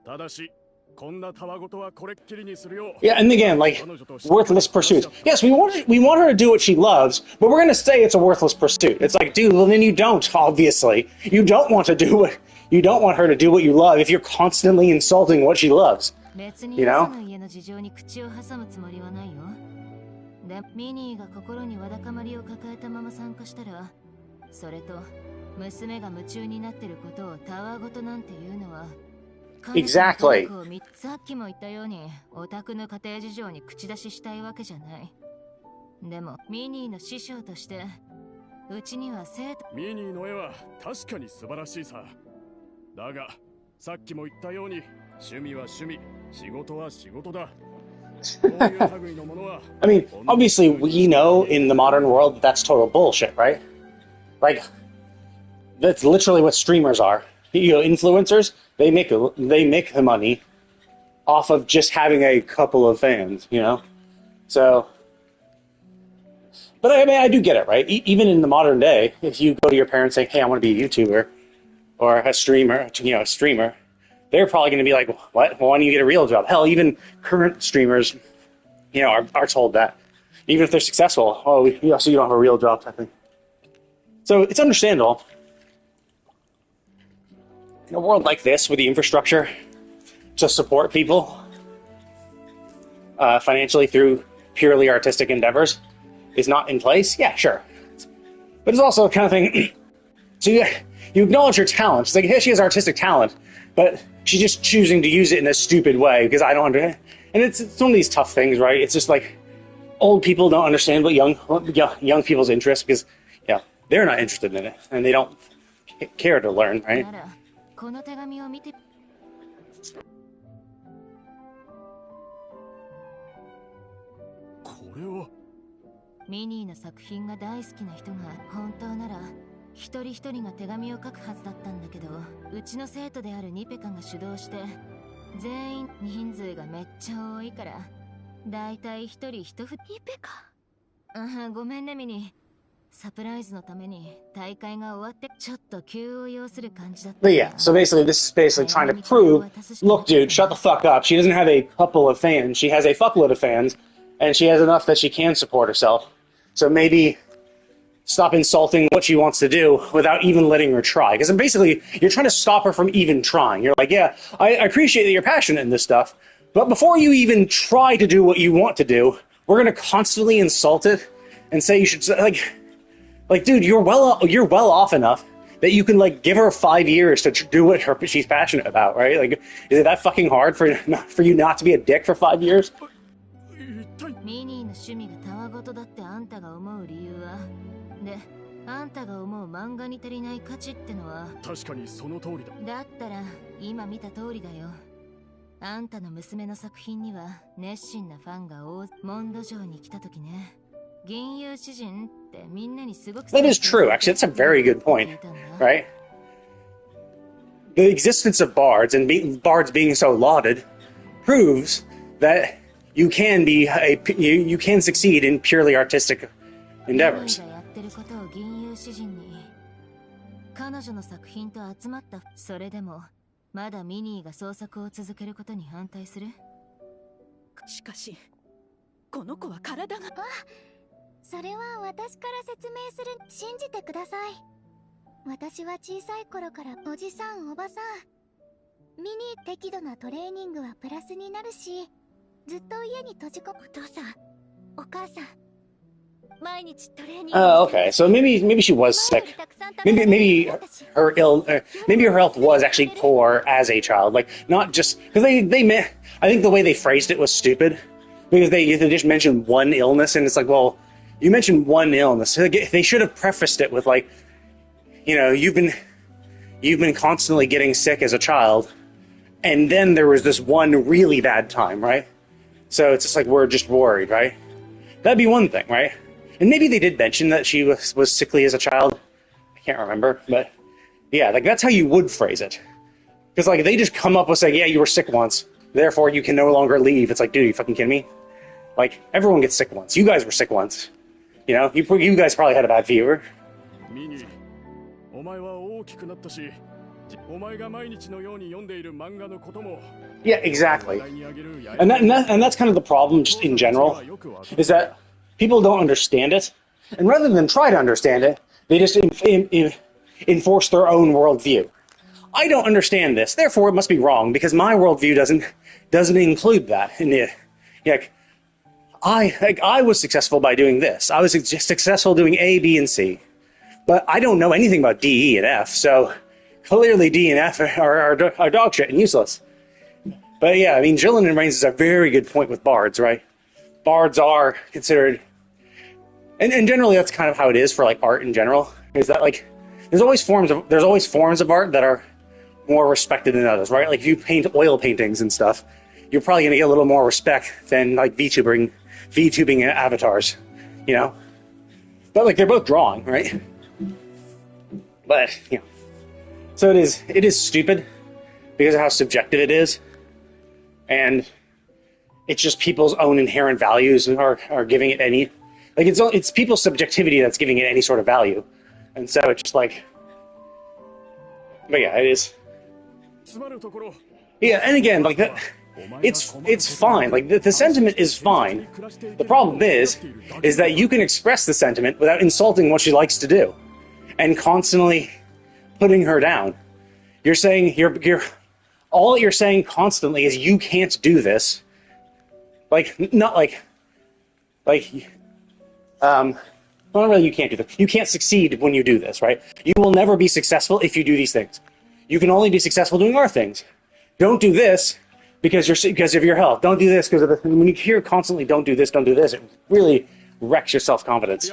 ただしこんなたわごとはこれっきりにするよ。 Yeah, and again, like, worthless pursuits. Yes, we want her to do what she loves, but we're gonna say it's a worthless pursuit. It's like, dude, well then you don't, obviously. You don't want her to do what you love if you're constantly insulting what she loves. 別に You know? よその家の事情に口を挟むつもりはないよ。で、ミニーが心にわだかまりを抱えたまま参加したら、それと娘が夢中になってることをたわごとなんていうのは、 Exactly. さっきも言ったように、オタクの家庭事情に口出ししたいわけじゃない。でも、ミニーの師匠として、うちには生徒。ミニーの絵は確かに素晴らしいさ。だが、さっきも言ったように、趣味は趣味、仕事は仕事だ。I mean, obviously, we know in the modern world that's total bullshit, right? Like, that's literally what streamers are. You know, influencers, they make the money off of just having a couple of fans, you know? So, but I mean, I do get it, right? Even in the modern day, if you go to your parents saying, hey, I want to be a YouTuber or a streamer, they're probably going to be like, what? Well, why don't you get a real job? Hell, even current streamers, are told that. Even if they're successful, so you don't have a real job type thing. So it's understandable. In a world like this, with the infrastructure to support people financially through purely artistic endeavors is not in place, yeah, sure. But it's also the kind of thing, so you acknowledge her talent. It's like, hey, she has artistic talent, but she's just choosing to use it in a stupid way because I don't understand. And it's one of these tough things, right? It's just like old people don't understand what young people's interests because, they're not interested in it and they don't care to learn, right? この手紙を見て。これはミニーの作品が大好きな人が本当なら一人一人が手紙を書くはずだったんだけど、うちの生徒であるニペカが主導して全員人数がめっちゃ多いからだいたい一人一筆。ニペカ。ごめんねミニー。サプライズのために大会が終わってちょっと急を要する感じだった。 But yeah, so basically this is basically trying to prove, look dude, shut the fuck up. She doesn't have a couple of fans, she has a fuckload of fans, and she has enough that she can support herself. So maybe stop insulting what she wants to do without even letting her try. Because basically, you're trying to stop her from even trying. You're like, yeah, I appreciate that you're passionate in this stuff, but before you even try to do what you want to do, we're going to constantly insult it and say you should, like, dude, you're well off enough that you can, like, give her 5 years to do what she's passionate about, right? Like, is it that fucking hard for you not to be a dick for 5 years? ミニーの趣味がたわごとだってあんたが思う理由はで、あんたが思う漫画に足りない価値ってのは確かにその通りだ。だったら今見た通りだよ。あんたの娘の作品には熱心なファンが多い。モンド城に来た時ね、銀融詩人ってみんなにすごく。 That is true, actually. That's a very good point, right? The existence of bards and bards being so lauded proves that you can you can succeed in purely artistic endeavors. やってることを銀融詩人に彼女の作品と集まった。それでもまだミニーが創作を続けることに反対する。しかしこの子は体が。それは私から説明する。信じてください。私は小さい頃からおじさんおばさんミニ適度なトレーニングはプラスになるし、ずっと家に閉じこお父さんお母さん毎日トレーニング。Okay, so maybe she was sick. Maybe her maybe her health was actually poor as a child. Like not just because they meant. I think the way they phrased it was stupid because they just mentioned one illness and it's like, well, you mentioned one illness. They should have prefaced it with like, you know, you've been constantly getting sick as a child, and then there was this one really bad time, right? So it's just like we're just worried, right? That'd be one thing, right? And maybe they did mention that she was sickly as a child. I can't remember, but yeah, like that's how you would phrase it. Because like they just come up with saying, yeah, you were sick once, therefore you can no longer leave. It's like, dude, are you fucking kidding me? Like everyone gets sick once. You guys were sick once. You know, you guys probably had a bad fever. ミニー、お前は大きくなったし、お前が毎日のように読んでいる漫画のことも。Yeah, exactly. And that's kind of the problem just in general, is that people don't understand it, and rather than try to understand it, they just enforce their own worldview. I don't understand this, therefore it must be wrong because my worldview doesn't include that. And I was successful by doing this. I was successful doing A, B, and C, but I don't know anything about D, E, and F. So clearly D and F are dog shit and useless. But yeah, I mean, Jillian raises a very good point with bards, right? Bards are considered, and generally that's kind of how it is for like art in general. Is that like there's always forms of art that are more respected than others, right? Like if you paint oil paintings and stuff, you're probably gonna get a little more respect than like VTubing avatars, you know. But like they're both drawing, right? But you know, so it is stupid because of how subjective it is, and it's just people's own inherent values are giving it any, like it's people's subjectivity that's giving it any sort of value, and so it's just like, but yeah, it is. Yeah, and again, like that, it's fine. Like the sentiment is fine. The problem is that you can express the sentiment without insulting what she likes to do, and constantly putting her down. You're saying all you're saying constantly is you can't do this. Like, not like, not really you can't do this. You can't succeed when you do this, right? You will never be successful if you do these things. You can only be successful doing our things. Don't do this because of your health. Don't do this because of the, when you hear constantly don't do this, it really wrecks your self-confidence.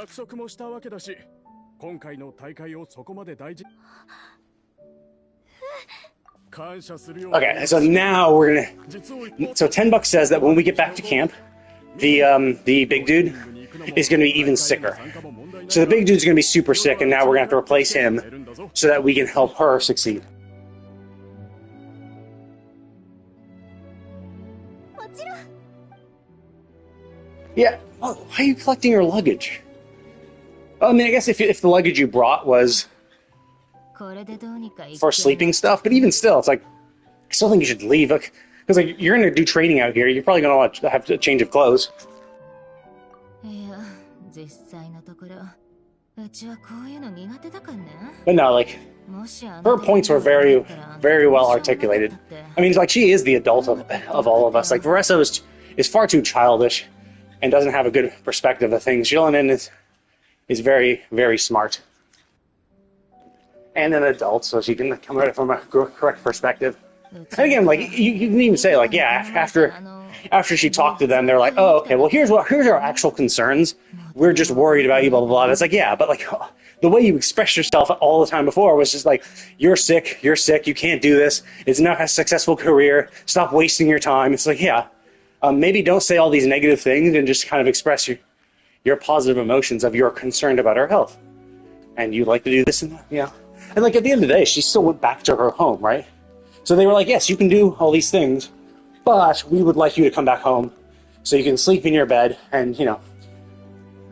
Okay, so now we're gonna. So $10 says that when we get back to camp, the big dude is gonna be even sicker. So the big dude's gonna be super sick, and now we're gonna have to replace him so that we can help her succeed. Yeah. Oh, why are you collecting your luggage? Well, I mean, I guess if the luggage you brought was for sleeping stuff, but even still, it's like I still think you should leave, because like you're gonna do training out here. You're probably gonna have a change of clothes. But no, like her points were very, very well articulated. I mean, like she is the adult of all of us. Like Varesso is far too childish and doesn't have a good perspective of things. Jillian is very, very smart. And an adult, so she can come at it from a correct perspective. And again, like you didn't even say, like, yeah, after she talked to them, they're like, oh, okay, well here's our actual concerns. We're just worried about you, blah blah blah. And it's like, yeah, but like the way you expressed yourself all the time before was just like, you're sick, you can't do this. It's not a successful career. Stop wasting your time. It's like, yeah, maybe don't say all these negative things and just kind of express your positive emotions of you're concerned about her health, and you'd like to do this and that, yeah. And like at the end of the day, she still went back to her home, right? So they were like, yes, you can do all these things, but we would like you to come back home so you can sleep in your bed and, you know,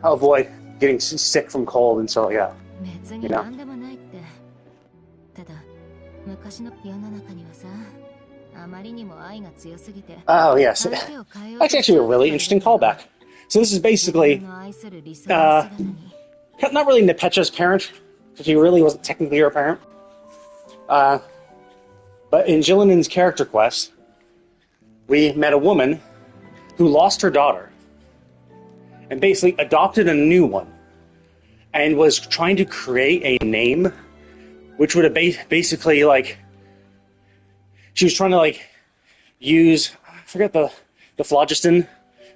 avoid getting sick from cold and stuff like that. You know? Oh, yes. That's actually a really interesting callback. So this is basically, not really Nepecha's parent, because he really wasn't technically her parent. But in Jillian's character quest, we met a woman who lost her daughter and basically adopted a new one and was trying to create a name which would have basically, like, she was trying to, like, use, I forget the phlogiston,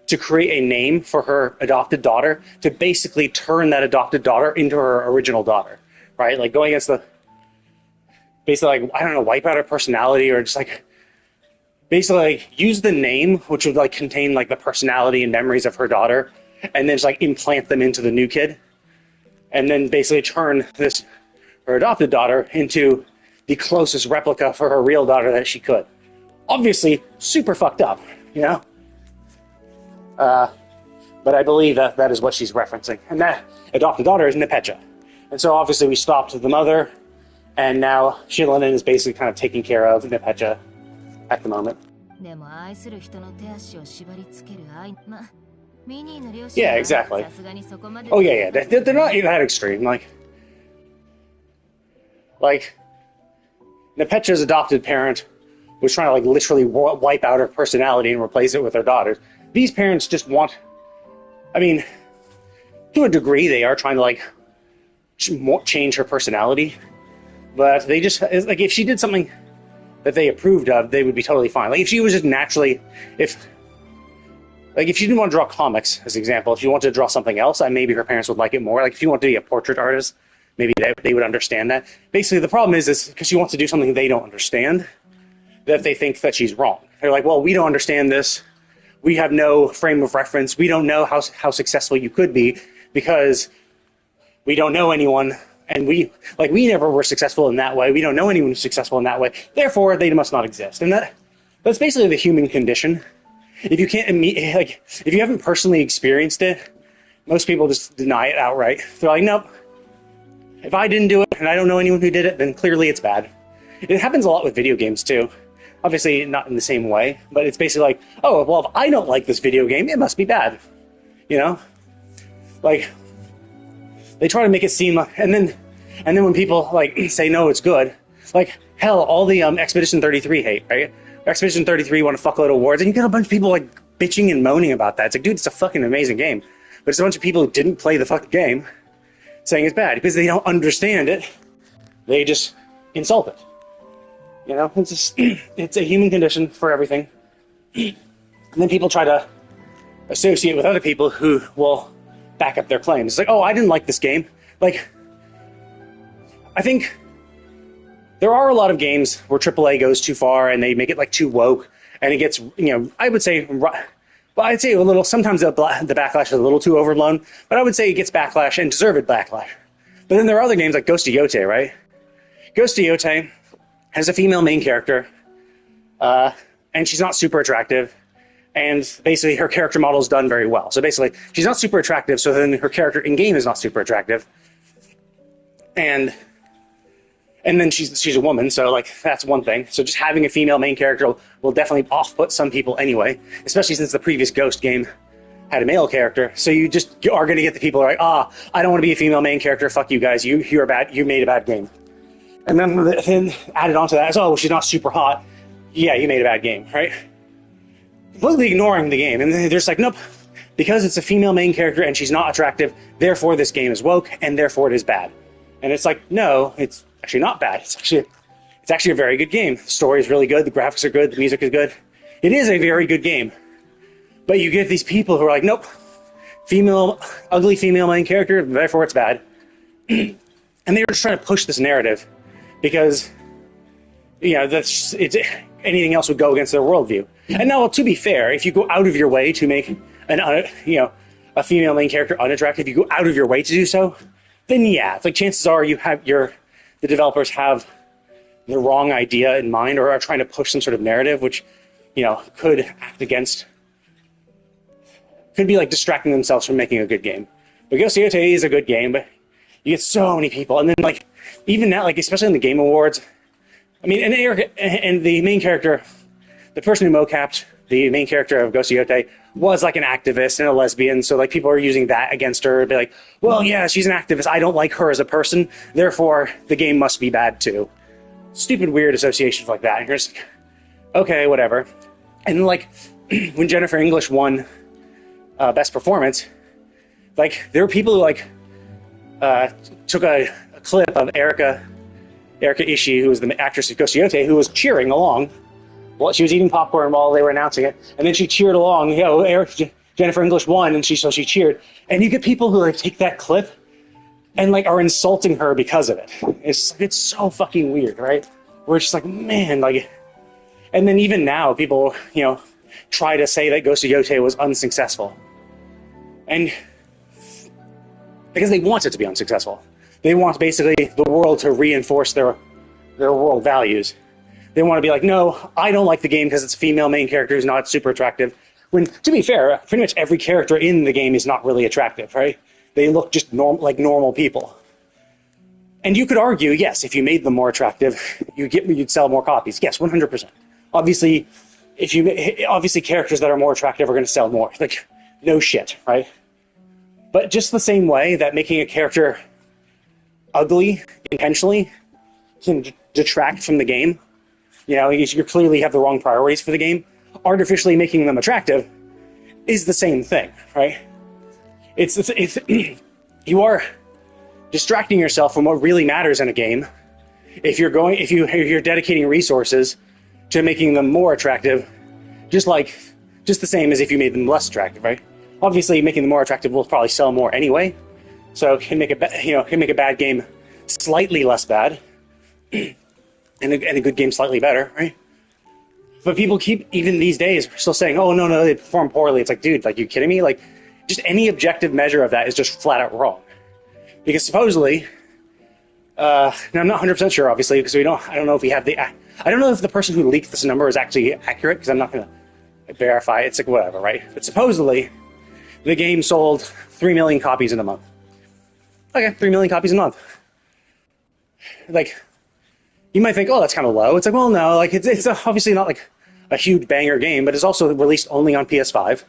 to create a name for her adopted daughter to basically turn that adopted daughter into her original daughter, right? Like, going against the, basically, like, I don't know, wipe out her personality, or just, like, basically, like, use the name, which would, like, contain, like, the personality and memories of her daughter, and then just, like, implant them into the new kid, and then basically turn this, her adopted daughter, into the closest replica for her real daughter that she could. Obviously, super fucked up, you know? But I believe that is what she's referencing. And that adopted daughter is Nepecha. And so obviously we stopped the mother, and now Shinlin is basically kind of taking care of Nepecha at the moment. Yeah, exactly. Oh yeah, they're not that extreme. Like Nepecha's adopted parent was trying to, like, literally wipe out her personality and replace it with her daughter. These parents just want, I mean, to a degree, they are trying to, like, change her personality, but they just, like, if she did something that they approved of, they would be totally fine. Like, if she was just naturally, if she didn't want to draw comics, as an example, if she wanted to draw something else, maybe her parents would like it more. Like, if she wanted to be a portrait artist, maybe they would understand that. Basically, the problem is because she wants to do something they don't understand, that they think that she's wrong. They're like, well, we don't understand this. We have no frame of reference. We don't know how successful you could be because we don't know anyone, and we never were successful in that way. We don't know anyone who's successful in that way. Therefore, they must not exist. And that's basically the human condition. If you can't if you haven't personally experienced it, most people just deny it outright. They're like, nope. If I didn't do it and I don't know anyone who did it, then clearly it's bad. It happens a lot with video games too. Obviously not in the same way, but it's basically like, oh, well, if I don't like this video game, it must be bad. You know? Like, they try to make it seem like, and then when people, like, say, no, it's good, like, hell, all the Expedition 33 hate, right? Expedition 33 won a fuckload of awards, and you get a bunch of people, like, bitching and moaning about that. It's like, dude, it's a fucking amazing game. But it's a bunch of people who didn't play the fucking game saying it's bad because they don't understand it. They just insult it. You know, it's just, it's a human condition for everything. And then people try to associate with other people who will back up their claims. It's like, oh, I didn't like this game. Like, I think there are a lot of games where AAA goes too far and they make it, like, too woke, and it gets, you know, I would say, well, I'd say a little, sometimes the backlash is a little too overblown, but I would say it gets backlash and deserved backlash. But then there are other games like Ghost of Yotei, right? Ghost of Yotei has a female main character, and she's not super attractive, and basically her character model is done very well. So basically, she's not super attractive, so then her character in-game is not super attractive. And then she's a woman, so, like, that's one thing. So just having a female main character will definitely off-put some people anyway, especially since the previous Ghost game had a male character. So you just are going to get the people who are like, I don't want to be a female main character, fuck you guys, you're bad, you made a bad game. And then added onto that is, oh, she's not super hot. Yeah, you made a bad game, right? Completely ignoring the game. And they're just like, nope, because it's a female main character and she's not attractive, therefore this game is woke, and therefore it is bad. And it's like, no, it's actually not bad. It's actually a very good game. The story is really good, the graphics are good, the music is good. It is a very good game. But you get these people who are like, nope, ugly female main character, therefore it's bad. And they're just trying to push this narrative because, you know, anything else would go against their worldview. And now, to be fair, if you go out of your way to make a female main character unattractive, you go out of your way to do so, then yeah, it's like chances are the developers have the wrong idea in mind or are trying to push some sort of narrative which, you know, could be like distracting themselves from making a good game. But Ghost of Yotei is a good game, but you get so many people, and then, like, even that, like, especially in the Game Awards, I mean, and the main character, the person who mocapped the main character of Ghost of Yotei, was like an activist and a lesbian. So like people are using that against her. Be like, well, yeah, she's an activist. I don't like her as a person. Therefore, the game must be bad too. Stupid, weird associations like that. And you're just like, okay, whatever. And like when Jennifer English won Best Performance, like there were people who like took a clip of Erika Ishii, who was the actress of Ghost of Yotei, who was cheering along. Well, she was eating popcorn while they were announcing it, and then she cheered along. You know, Jennifer English won, and so she cheered. And you get people who like take that clip and like are insulting her because of it. It's so fucking weird, right? We're just like, man, like. And then even now, people, you know, try to say that Ghost of Yotei was unsuccessful, and because they want it to be unsuccessful, they want basically the world to reinforce their world values. They want to be like, no, I don't like the game because it's a female main character who's not super attractive. When, to be fair, pretty much every character in the game is not really attractive, right? They look just like normal people. And you could argue, yes, if you made them more attractive, you'd sell more copies. Yes, 100%. Obviously, obviously characters that are more attractive are going to sell more. Like, no shit, right? But just the same way that making a character ugly intentionally can detract from the game. You know, you clearly have the wrong priorities for the game. Artificially making them attractive is the same thing, right? It's you are distracting yourself from what really matters in a game if you're dedicating resources to making them more attractive, just the same as if you made them less attractive, right? Obviously, making them more attractive will probably sell more anyway, so it can make a bad game slightly less bad. And a good game slightly better, right? But people keep, even these days, still saying, oh, no, they perform poorly. It's like, dude, like, you kidding me? Like, just any objective measure of that is just flat out wrong. Because supposedly, now I'm not 100% sure, obviously, because I don't know if we have I don't know if the person who leaked this number is actually accurate, because I'm not going to verify it. It's like, whatever, right? But supposedly, the game sold 3 million copies in a month. Okay, 3 million copies a month. Like, you might think, oh, that's kind of low. It's like, well, no, like it's obviously not like a huge banger game, but it's also released only on PS5.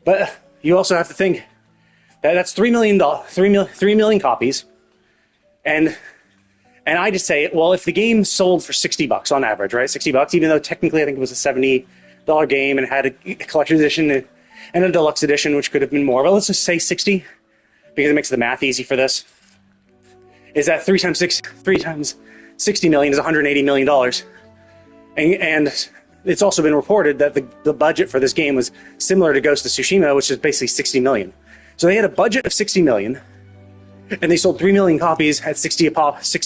But you also have to think that that's 3 million copies, and I just say, well, if the game sold for $60 on average, right, $60, even though technically I think it was a $70 game and had a collector's edition and a deluxe edition, which could have been more, but let's just say 60, because it makes the math easy for this. Is that 3 times 60 million is $180 million. And it's also been reported that the budget for this game was similar to Ghost of Tsushima, which is basically 60 million. So they had a budget of 60 million, and they sold 3 million copies at 60 a pop, so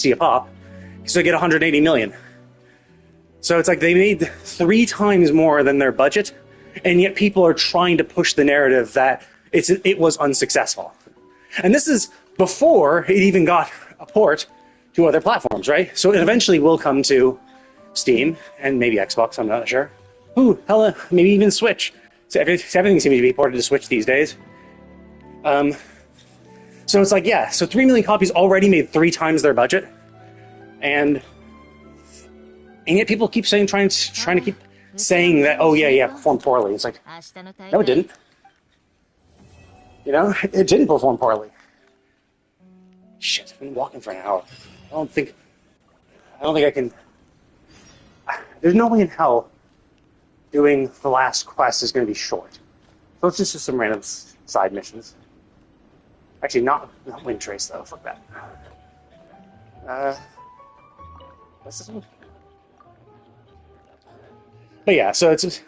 they get 180 million. So it's like they made 3 times more than their budget, and yet people are trying to push the narrative that it was unsuccessful. And this is before it even got a port to other platforms, right? So it eventually will come to Steam and maybe Xbox, I'm not sure. Ooh, hella, maybe even Switch. So everything seems to be ported to Switch these days. So it's like, yeah, so 3 million copies already made 3 times their budget. And yet people keep trying to keep saying that, oh yeah, performed poorly. It's like, no, it didn't. You know, it didn't perform poorly. Shit, I've been walking for an hour. I don't think I can. There's no way in hell doing the last quest is going to be short. So it's just some random side missions. Actually, not Wind Trace though. Fuck that. What's this one? But yeah, so it's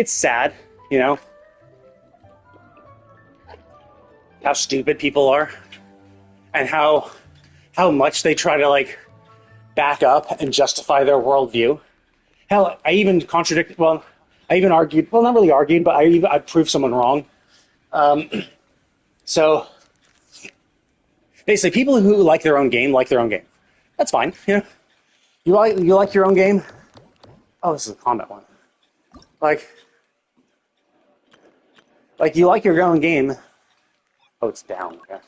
sad, you know, how stupid people are. And how much they try to like back up and justify their worldview. Hell, I even argued. Well, not really argued, but I proved someone wrong. So basically, people who like their own game like their own game. That's fine. You know, you like your own game. Oh, this is a combat one. Like you like your own game. Oh, it's down. Okay.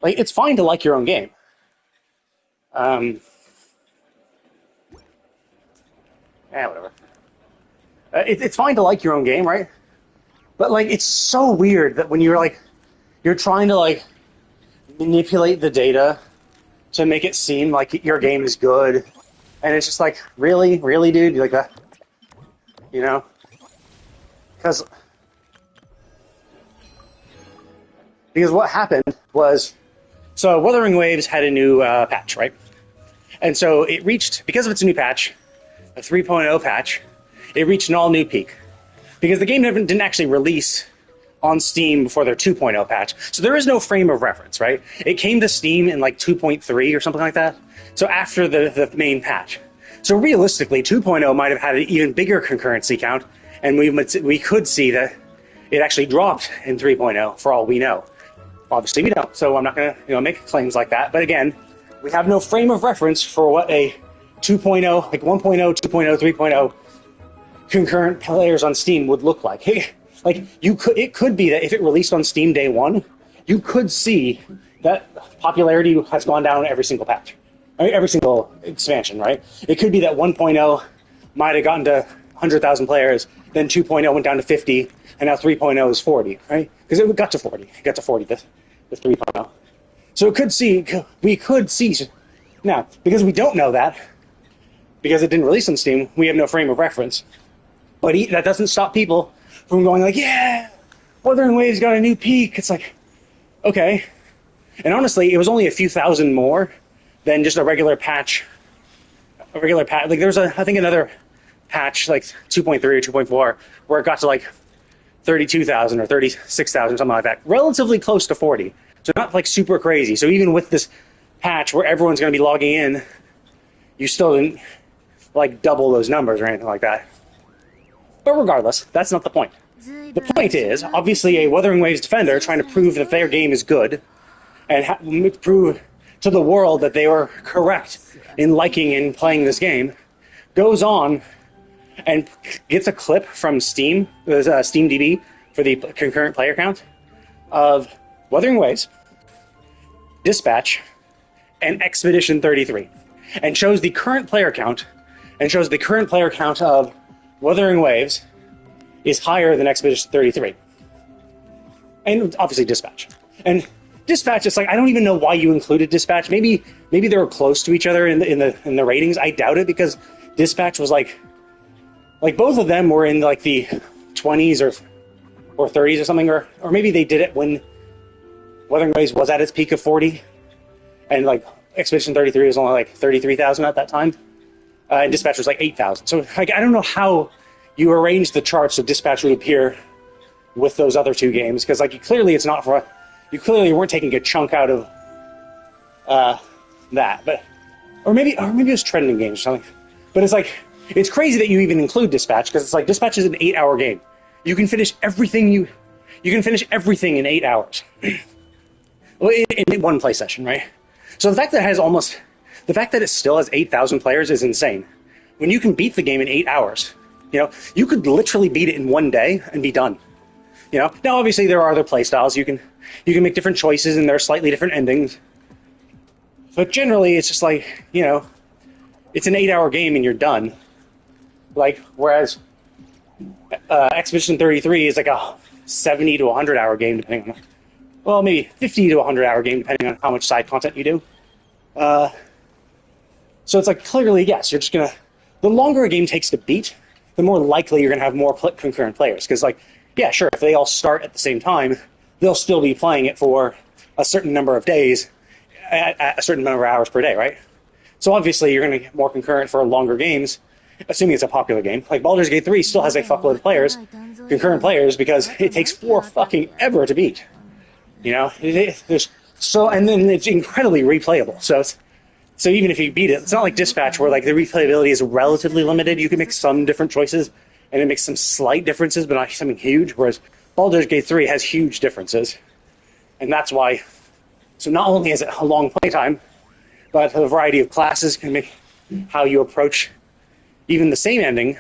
Like, it's fine to like your own game. Whatever. It's fine to like your own game, right? But like, it's so weird that when you're trying to like manipulate the data to make it seem like your game is good, and it's just like, really, dude, you like that, you know? Because what happened was, so Wuthering Waves had a new patch, right? And so it reached, because of its new patch, a 3.0 patch, it reached an all-new peak. Because the game didn't actually release on Steam before their 2.0 patch. So there is no frame of reference, right? It came to Steam in like 2.3 or something like that. So after the main patch. So realistically, 2.0 might have had an even bigger concurrency count, and we could see that it actually dropped in 3.0 for all we know. Obviously we don't, so I'm not going to make claims like that. But again, we have no frame of reference for what a 2.0, like 1.0, 2.0, 3.0 concurrent players on Steam would look like. Hey, like it could be that if it released on Steam day one, you could see that popularity has gone down every single patch, every single expansion, right? It could be that 1.0 might have gotten to 100,000 players, then 2.0 went down to 50, and now 3.0 is 40, right? Because it got to 40. It got to 40 with 3.0. So we could see, now, because we don't know that, because it didn't release on Steam, we have no frame of reference. But that doesn't stop people from going like, yeah, Wuthering Waves got a new peak. It's like, okay. And honestly, it was only a few thousand more than just a regular patch. Like there was I think another patch, like 2.3 or 2.4, where it got to like 32,000 or 36,000, something like that. Relatively close to 40. So not like super crazy. So even with this patch where everyone's going to be logging in, you still didn't like double those numbers or anything like that. But regardless, that's not the point. The point is, obviously, a Wuthering Waves defender trying to prove that their game is good and prove to the world that they were correct in liking and playing this game, goes on and gets a clip from Steam, SteamDB, for the concurrent player count of Wuthering Waves, Dispatch, and Expedition 33, and shows the current player count, of Wuthering Waves is higher than Expedition 33. And obviously Dispatch. And Dispatch, it's like, I don't even know why you included Dispatch. Maybe they were close to each other in the ratings. I doubt it, because Dispatch was like both of them were in like the 20s or 30s or something, or maybe they did it when Wuthering Waves was at its peak of 40, and like Expedition 33 was only like 33,000 at that time. And Dispatch was like 8,000. So like, I don't know how you arrange the charts so Dispatch would appear with those other two games, because like clearly it's not for, you clearly weren't taking a chunk out of that, but or maybe it was trending games or something. But it's like, it's crazy that you even include Dispatch, because it's like Dispatch is an 8-hour game. You can finish everything in 8 hours. Well, in one play session, right? So the fact that it still has 8,000 players is insane. When you can beat the game in 8 hours, you could literally beat it in one day and be done. Now obviously there are other play styles. You can make different choices and there are slightly different endings. But generally it's just like, it's an 8-hour game and you're done. Like, whereas Expedition 33 is like a 70 to 100-hour game, depending on, well, maybe 50 to 100-hour game, depending on how much side content you do. So it's like, clearly, yes, you're just gonna, the longer a game takes to beat, the more likely you're gonna have more concurrent players. Because like, yeah, sure, if they all start at the same time, they'll still be playing it for a certain number of days, at a certain number of hours per day, right? So obviously you're gonna get more concurrent for longer games, assuming it's a popular game. Like Baldur's Gate 3 still has a fuckload of players, concurrent players, because it takes fucking ever to beat. And then it's incredibly replayable. So even if you beat it, it's not like Dispatch where like the replayability is relatively limited. You can make some different choices, and it makes some slight differences, but not something huge. Whereas Baldur's Gate 3 has huge differences, and that's why. So not only is it a long playtime, but a variety of classes can make how you approach even the same ending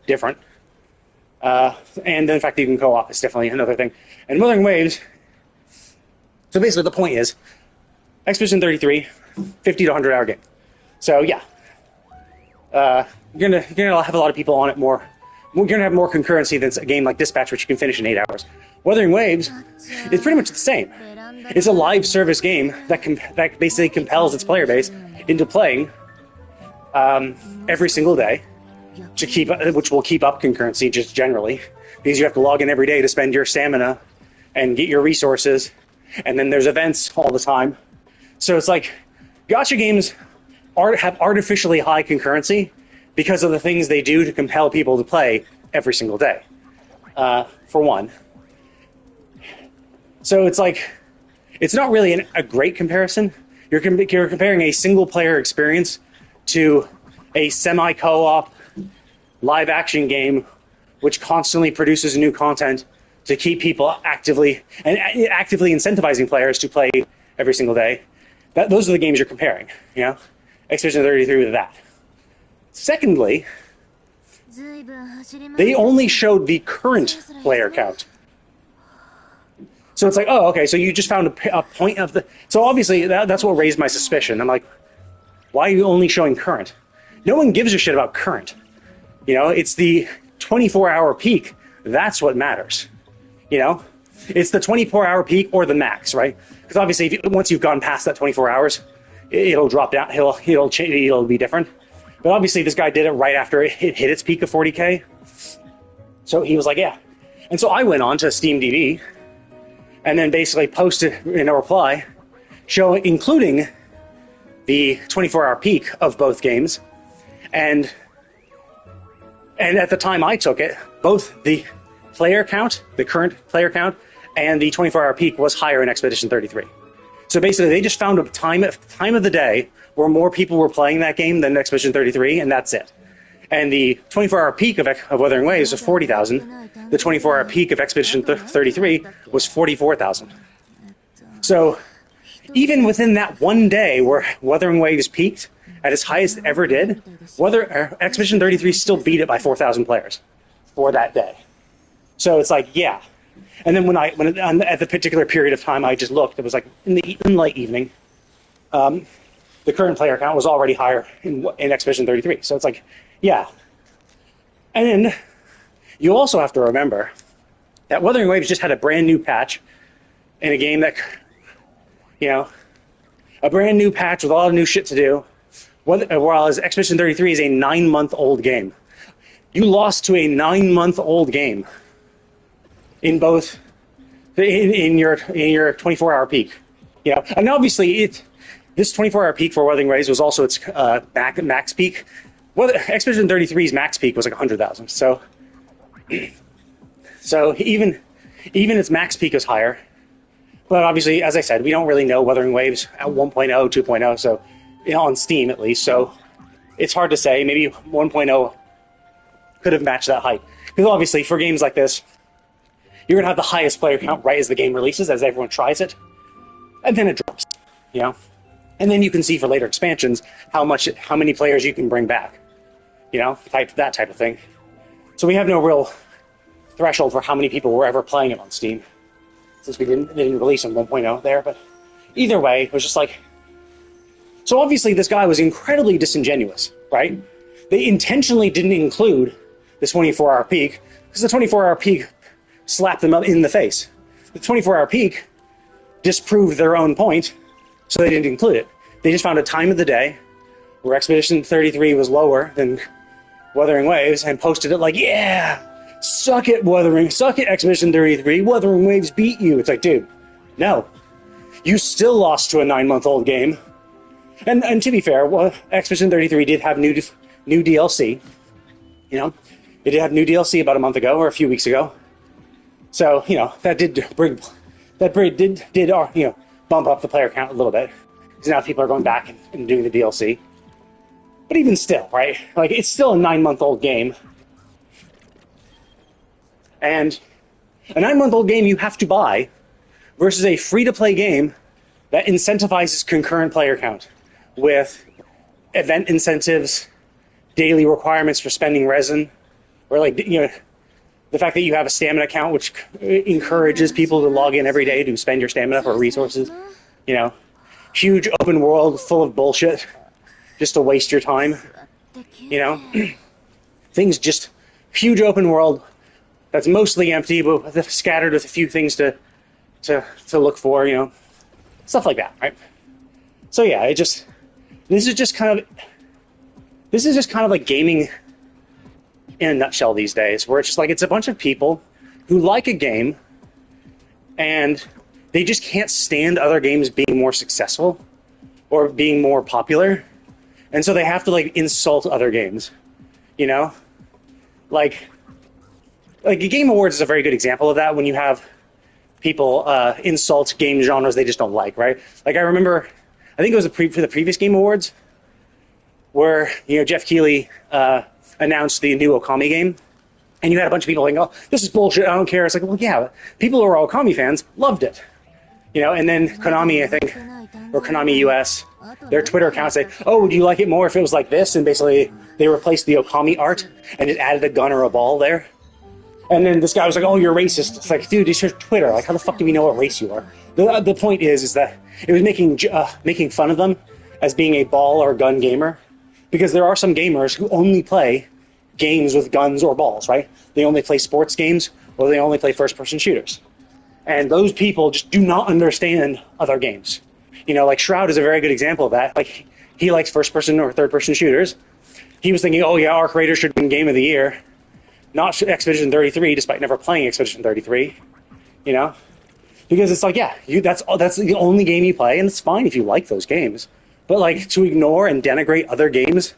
different. And in fact, even co-op is definitely another thing. And Wuthering Waves. So basically, the point is, Expedition 33, 50 to 100-hour game. So yeah, you're gonna have a lot of people on it more. You're gonna have more concurrency than a game like Dispatch, which you can finish in 8 hours. Wuthering Waves is pretty much the same. It's a live service game that basically compels its player base into playing every single day, which will keep up concurrency just generally, because you have to log in every day to spend your stamina and get your resources, and then there's events all the time. So it's like gacha games have artificially high concurrency because of the things they do to compel people to play every single day, for one. So it's like, it's not really a great comparison. You're comparing a single-player experience to a semi-co-op live-action game which constantly produces new content to keep people actively incentivizing players to play every single day. Those are the games you're comparing, you know? Expedition 33 with that. Secondly, they only showed the current player count. So it's like, oh, okay, so you just found a point of the... So obviously, that's what raised my suspicion. I'm like, why are you only showing current? No one gives a shit about current. You know, it's the 24-hour peak. That's what matters. You know? It's the 24-hour peak or the max, right? Because obviously, once you've gone past that 24 hours, it'll drop down. It'll change. It'll be different. But obviously, this guy did it right after it hit its peak of 40K. So he was like, yeah. And so I went on to SteamDB and then basically posted in a reply including the 24-hour peak of both games. And at the time I took it, both the player count, the current player count, and the 24-hour peak was higher in Expedition 33. So basically, they just found a time of the day where more people were playing that game than Expedition 33, and that's it. And the 24-hour peak of Wuthering Waves was 40,000. The 24-hour peak of Expedition 33 was 44,000. So even within that one day where Wuthering Waves peaked at its highest it ever did, Expedition 33 still beat it by 4,000 players for that day. So it's like, yeah. And then at the particular period of time I just looked, it was like in the late evening, the current player count was already higher in Expedition 33. So it's like, yeah. And then you also have to remember that Wuthering Waves just had a brand new patch in a game that, you know, a brand new patch with a lot of new shit to do, whereas Expedition 33 is a 9-month-old game. You lost to a 9-month-old game in both in your 24-hour peak. Yeah, and obviously this 24-hour peak for Wuthering Waves was also its max peak. Expedition 33's max peak was like 100,000. So even its max peak is higher. But obviously, as I said, we don't really know Wuthering Waves at 1.0, 2.0, so on Steam at least. So it's hard to say. Maybe 1.0 could have matched that height. Because obviously, for games like this, you're going to have the highest player count right as the game releases, as everyone tries it. And then it drops, you know? And then you can see for later expansions how many players you can bring back, you know, that type of thing. So we have no real threshold for how many people were ever playing it on Steam, since they didn't release on 1.0 there. But either way, it was just like... So obviously this guy was incredibly disingenuous, right? They intentionally didn't include the 24-hour peak, because the 24-hour peak slapped them up in the face. The 24-hour peak disproved their own point, so they didn't include it. They just found a time of the day where Expedition 33 was lower than Wuthering Waves and posted it like, yeah, suck it, Expedition 33, Wuthering Waves beat you. It's like, dude, no. You still lost to a 9-month-old game. And to be fair, Expedition 33 did have new DLC. You know, it did have new DLC about a month ago or a few weeks ago. So, you know, that did bump up the player count a little bit. Because now people are going back and doing the DLC. But even still, right? Like, it's still a 9-month-old game. And a 9-month-old game you have to buy versus a free-to-play game that incentivizes concurrent player count with event incentives, daily requirements for spending resin, or like, you know, the fact that you have a stamina account which encourages people to log in every day to spend your stamina for resources, you know, huge open world full of bullshit just to waste your time, you know. things just huge open world that's mostly empty, but scattered with a few things to look for, you know, stuff like that, right? So yeah, this is just kind of like gaming in a nutshell these days, where it's just like it's a bunch of people who like a game and they just can't stand other games being more successful or being more popular, and so they have to like insult other games, you know, like a Game Awards is a very good example of that, when you have people insult game genres they just don't like, right? Like I remember, I think it was for the previous Game Awards, where, you know, Jeff Keighley announced the new Okami game, and you had a bunch of people like, oh, this is bullshit, I don't care. It's like, well, yeah, people who are Okami fans loved it, you know. And then Konami, I think, or Konami US, their Twitter account say, oh, would you like it more if it was like this? And basically they replaced the Okami art and it added a gun or a ball there. And then this guy was like, oh, you're racist. It's like, dude, it's your Twitter. Like, how the fuck do we know what race you are? The point is that it was making fun of them as being a ball or gun gamer, because there are some gamers who only play games with guns or balls, right? They only play sports games, or they only play first-person shooters. And those people just do not understand other games. You know, like Shroud is a very good example of that. Like, he likes first-person or third-person shooters. He was thinking, oh yeah, Arc Raiders should win Game of the Year, not Expedition 33, despite never playing Expedition 33, you know? Because it's like, yeah, that's the only game you play, and it's fine if you like those games. But like, to ignore and denigrate other games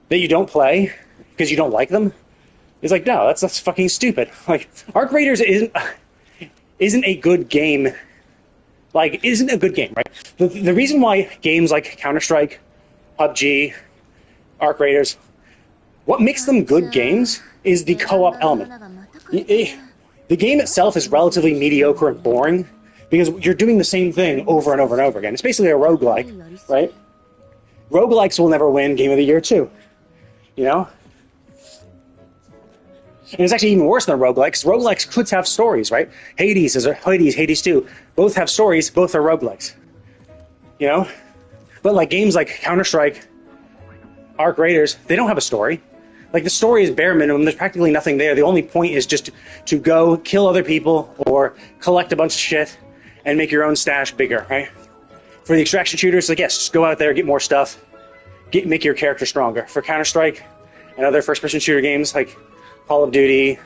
that you don't play because you don't like them is like, no, that's fucking stupid. Like, Arc Raiders isn't a good game. Like, isn't a good game, right? The reason why games like Counter-Strike, PUBG, Arc Raiders, what makes them good games is the co-op element. The game itself is relatively mediocre and boring because you're doing the same thing over and over and over again. It's basically a roguelike, right? Roguelikes will never win Game of the Year too, you know? And it's actually even worse than roguelikes. Roguelikes could have stories, right? Hades 2, both have stories, both are roguelikes, you know? But like games like Counter-Strike, Arc Raiders, they don't have a story. Like, the story is bare minimum. There's practically nothing there. The only point is just to go kill other people or collect a bunch of shit and make your own stash bigger, right? For the extraction shooters, like, yes, just go out there, get more stuff, make your character stronger. For Counter-Strike and other first-person shooter games like Call of Duty,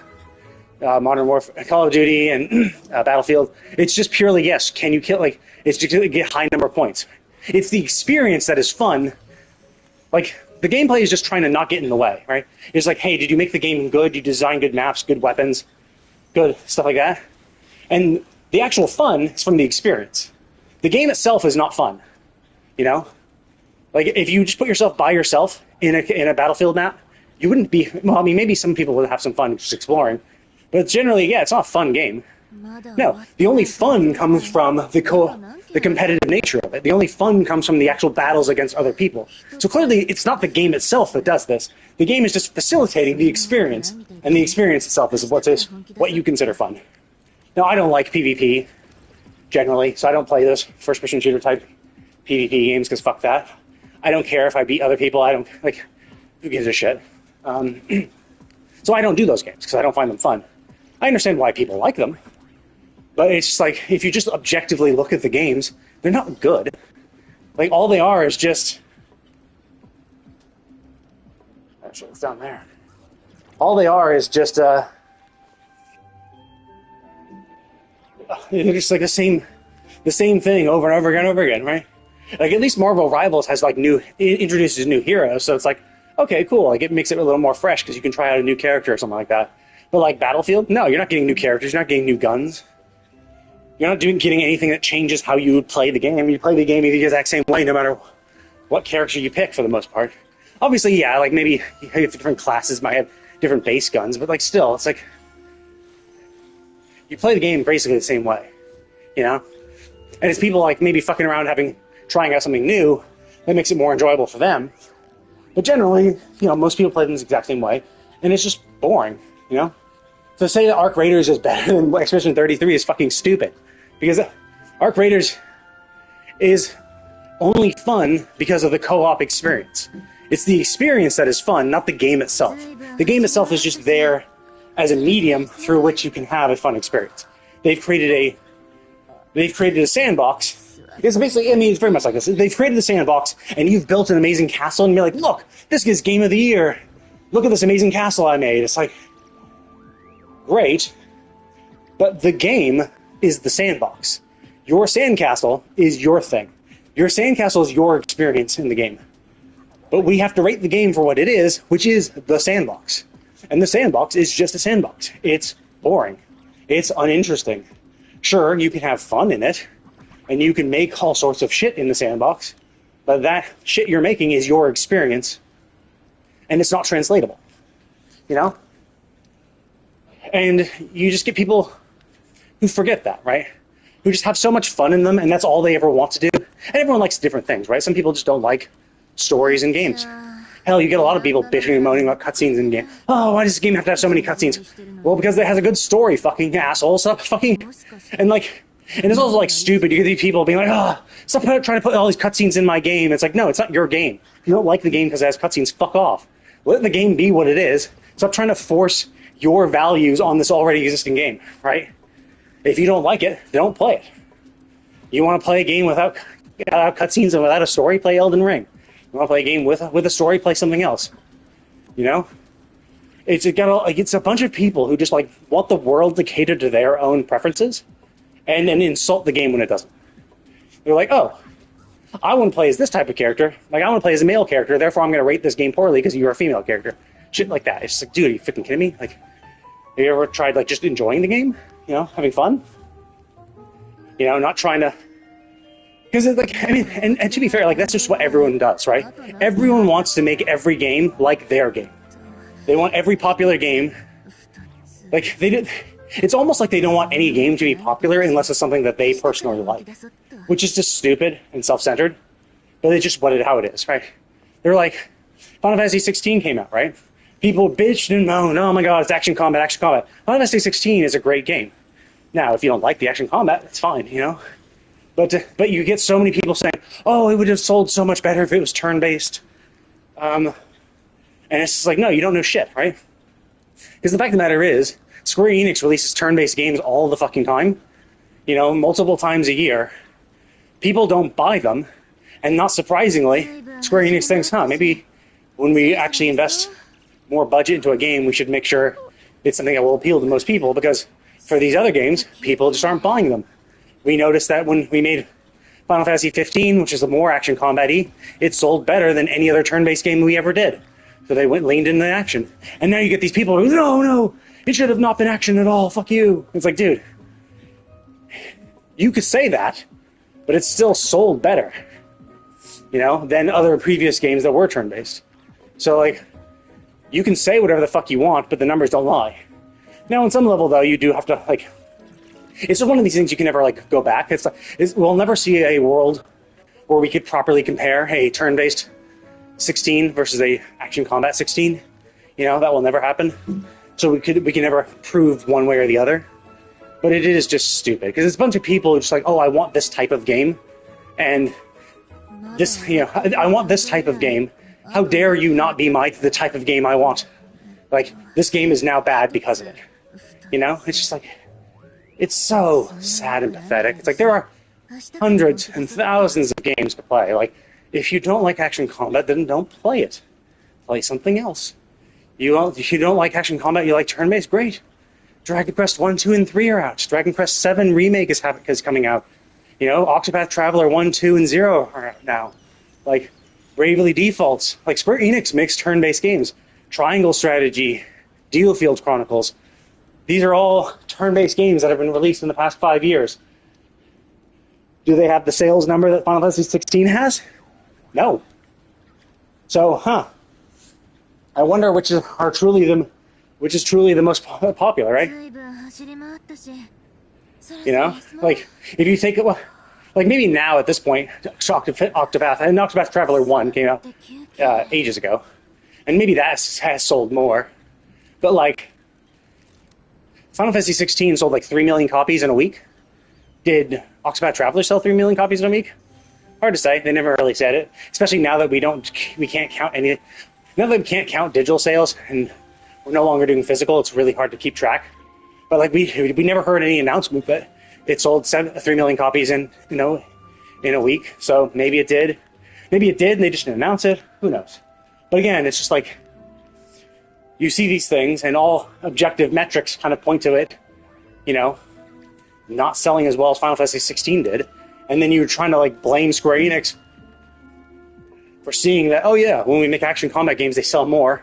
Modern Warfare, Call of Duty, and Battlefield, it's just purely, yes, can you kill, like, it's just to get high number of points. It's the experience that is fun. Like, the gameplay is just trying to not get in the way, right? It's like, hey, did you make the game good? You design good maps, good weapons, good stuff like that? And the actual fun is from the experience. The game itself is not fun, you know? Like, if you just put yourself by yourself in a Battlefield map, you wouldn't be, well, I mean, maybe some people would have some fun just exploring, but generally, yeah, it's not a fun game. No, the only fun comes from the competitive nature of it. The only fun comes from the actual battles against other people. So clearly, it's not the game itself that does this. The game is just facilitating the experience, and the experience itself is what you consider fun. Now, I don't like PvP, generally, so I don't play those first-person shooter type PvP games, because fuck that. I don't care if I beat other people. I don't, like, who gives a shit? So I don't do those games, because I don't find them fun. I understand why people like them, but it's just like, if you just objectively look at the games, they're not good. Like, all they are is just... Actually, it's down there. All they are is just, they're just like the same thing over and over again and over again, right? Like, at least Marvel Rivals has, like, introduces new heroes, so it's like, okay, cool, like, it makes it a little more fresh, because you can try out a new character or something like that. But, like, Battlefield, no, you're not getting new characters, you're not getting new guns. You're not getting anything that changes how you would play the game. You play the game the exact same way, no matter what character you pick, for the most part. Obviously, yeah, like, maybe you have different classes might have different base guns, but, like, still, it's like, you play the game basically the same way, you know? And it's people, like, maybe fucking around trying out something new that makes it more enjoyable for them. But generally, you know, most people play them the exact same way, and it's just boring, you know? So to say that Arc Raiders is better than Expedition 33 is fucking stupid. Because Arc Raiders is only fun because of the co-op experience. It's the experience that is fun, not the game itself. The game itself is just there as a medium through which you can have a fun experience. They've created a sandbox. It's basically, I mean, it's very much like this. They've created a sandbox, and you've built an amazing castle, and you're like, look, this is Game of the Year. Look at this amazing castle I made. It's like, great, but the game is the sandbox. Your sandcastle is your thing. Your sandcastle is your experience in the game. But we have to rate the game for what it is, which is the sandbox. And the sandbox is just a sandbox. It's boring. It's uninteresting. Sure, you can have fun in it, and you can make all sorts of shit in the sandbox, but that shit you're making is your experience, and it's not translatable. You know? And you just get people who forget that, right? Who just have so much fun in them, and that's all they ever want to do. And everyone likes different things, right? Some people just don't like stories in games. Hell, you get a lot of people bitching and moaning about cutscenes in games. Oh, why does this game have to have so many cutscenes? Well, because it has a good story, fucking asshole. Stop fucking... And it's also, like, stupid. You get these people being like, stop trying to put all these cutscenes in my game. It's like, no, it's not your game. If you don't like the game because it has cutscenes, fuck off. Let the game be what it is. Stop trying to force your values on this already existing game, right? If you don't like it, don't play it. You want to play a game without cutscenes and without a story, play Elden Ring. You want to play a game with a story, play something else. You know? It's a bunch of people who just, like, want the world to cater to their own preferences and then insult the game when it doesn't. They're like, oh, I want to play as this type of character. Like, I want to play as a male character, therefore I'm going to rate this game poorly because you're a female character. Shit like that. It's just like, dude, are you freaking kidding me? Like, have you ever tried, like, just enjoying the game? You know, having fun? You know, not trying to... Because, like, I mean, and to be fair, like, that's just what everyone does, right? Everyone wants to make every game like their game. They want every popular game... Like, it's almost like they don't want any game to be popular unless it's something that they personally like. Which is just stupid and self-centered. But it's just how it is, right? They're like... Final Fantasy 16 came out, right? People bitched and moaned, oh my god, it's action combat, action combat. Final Fantasy 16 is a great game. Now, if you don't like the action combat, it's fine, you know? But you get so many people saying, oh, it would have sold so much better if it was turn-based. And it's just like, no, you don't know shit, right? Because the fact of the matter is, Square Enix releases turn-based games all the fucking time. You know, multiple times a year. People don't buy them. And not surprisingly, Square Enix thinks, maybe when we actually invest more budget into a game, we should make sure it's something that will appeal to most people, because for these other games, people just aren't buying them. We noticed that when we made Final Fantasy 15, which is a more action combat-y, it sold better than any other turn-based game we ever did. So they leaned into action. And now you get these people who, no, it should have not been action at all, fuck you. It's like, dude, you could say that, but it's still sold better, you know, than other previous games that were turn-based. So, like, you can say whatever the fuck you want, but the numbers don't lie. Now, on some level, though, you do have to, like... It's just one of these things you can never, like, go back. We'll never see a world where we could properly compare a turn-based 16 versus a action combat 16. You know, that will never happen. So we can never prove one way or the other. But it is just stupid, because it's a bunch of people who just like, oh, I want this type of game, and this, you know, I want this type of game. How dare you not be the type of game I want? Like, this game is now bad because of it. You know? It's just like... It's so sad and pathetic. It's like, there are hundreds and thousands of games to play. Like, if you don't like action combat, then don't play it. Play something else. If you don't like action combat, you like turn-based, great. Dragon Quest 1, 2, and 3 are out. Dragon Quest 7 Remake is coming out. You know, Octopath Traveler 1, 2, and 0 are out now. Like, Bravely Defaults. Like, Square Enix makes turn-based games. Triangle Strategy, Dealfield Chronicles. These are all turn-based games that have been released in the past 5 years. Do they have the sales number that Final Fantasy 16 has? No. So, I wonder which is truly the most popular, right? You know, like, if you take it, like, maybe now at this point, Octopath Traveler 1 came out ages ago, and maybe that has sold more. But, like, Final Fantasy 16 sold like 3 million copies in a week. Did Octopath Traveler sell 3 million copies in a week? Hard to say. They never really said it, especially now that we can't count any. Now that we can't count digital sales and we're no longer doing physical, it's really hard to keep track. But like we never heard any announcement that it sold 3 million copies in a week. So maybe it did. Maybe it did, and they just didn't announce it. Who knows? But again, it's just like you see these things, and all objective metrics kind of point to it, not selling as well as Final Fantasy 16 did. And then you're trying to like blame Square Enix for seeing that, oh yeah, when we make action combat games, they sell more.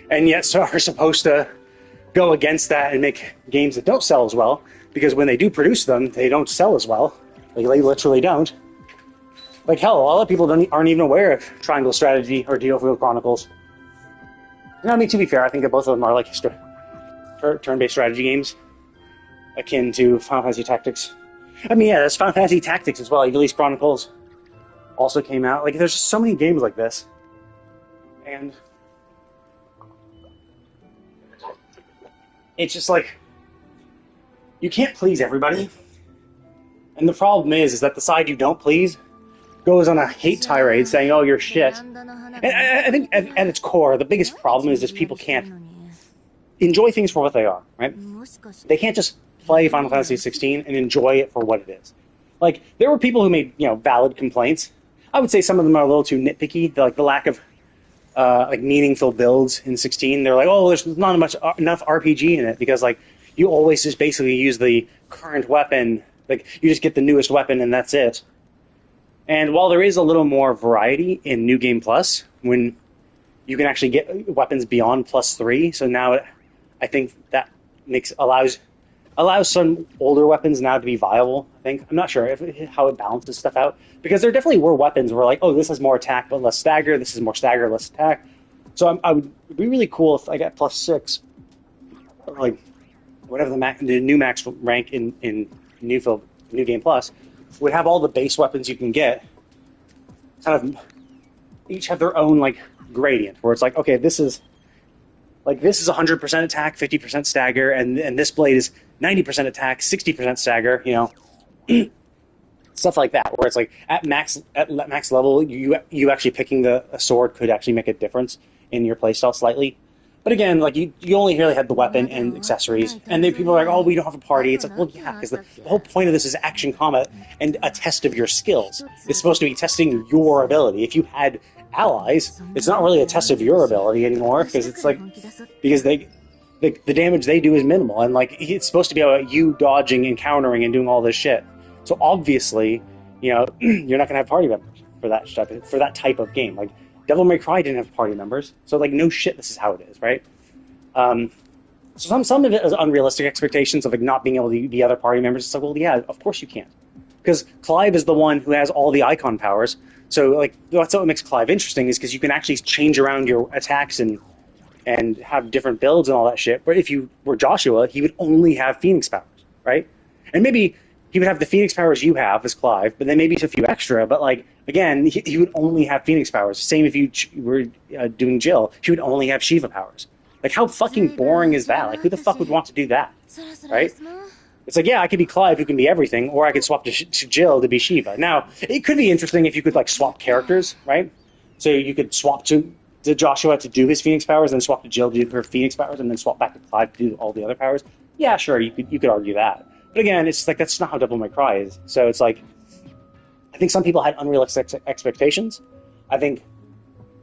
And yet are supposed to go against that and make games that don't sell as well, because when they do produce them, they don't sell as well. Like, they literally don't. Like, hell, a lot of people aren't even aware of Triangle Strategy or DioField Chronicles. And I mean, to be fair, I think that both of them are like turn-based strategy games, akin to Final Fantasy Tactics. I mean, yeah, there's Final Fantasy Tactics as well. Ygritte Chronicles also came out. Like, there's just so many games like this. And it's just like, you can't please everybody. And the problem is that the side you don't please goes on a hate tirade saying, oh, you're shit. And I think at its core, the biggest problem is just people can't enjoy things for what they are, right? They can't just play Final Fantasy 16 and enjoy it for what it is. Like, there were people who made, valid complaints. I would say some of them are a little too nitpicky, like the lack of meaningful builds in 16. They're like, oh, there's not enough RPG in it, because like you always just basically use the current weapon. Like, you just get the newest weapon and that's it. And while there is a little more variety in New Game Plus, when you can actually get weapons beyond +3, so now I think that allows some older weapons now to be viable. I think, I'm not sure how it balances stuff out, because there definitely were weapons where like, oh, this has more attack but less stagger. This is more stagger, less attack. So it'd be really cool if I got +6, or like whatever the new max rank in New Game Plus would have all the base weapons you can get kind of each have their own like gradient, where it's like, okay, this is 100% attack, 50% stagger, and this blade is 90% attack, 60% stagger, stuff like that, where it's like at max level, you actually picking a sword could actually make a difference in your playstyle slightly. But again, like you only really had the weapon and accessories, and then people are like, oh, we don't have a party. It's like, well, yeah, because the whole point of this is action combat and a test of your skills. It's supposed to be testing your ability. If you had allies, it's not really a test of your ability anymore, because it's like, because the damage they do is minimal, and like it's supposed to be about you dodging and countering and doing all this shit. So obviously, you're not gonna have party members for that stuff, for that type of game. Like, Devil May Cry didn't have party members, so like, no shit, this is how it is, right? So some of it is unrealistic expectations of like not being able to be other party members. It's like, well, yeah, of course you can't, because Clive is the one who has all the icon powers. So like, that's what makes Clive interesting, is because you can actually change around your attacks and have different builds and all that shit. But if you were Joshua, he would only have Phoenix powers, right? And maybe he would have the Phoenix powers you have as Clive, but then maybe a few extra. But like, again, he would only have Phoenix powers. Same if you were doing Jill, she would only have Shiva powers. Like, how fucking boring is that? Like, who the fuck would want to do that, right? It's like, yeah, I could be Clive, who can be everything, or I could swap to Jill to be Shiva. Now, it could be interesting if you could like swap characters, right? So you could swap to Joshua to do his Phoenix powers, then swap to Jill to do her Phoenix powers, and then swap back to Clive to do all the other powers. Yeah, sure, you could argue that. But again, it's like, that's not how Devil May Cry is. So it's like, I think some people had unrealistic expectations. I think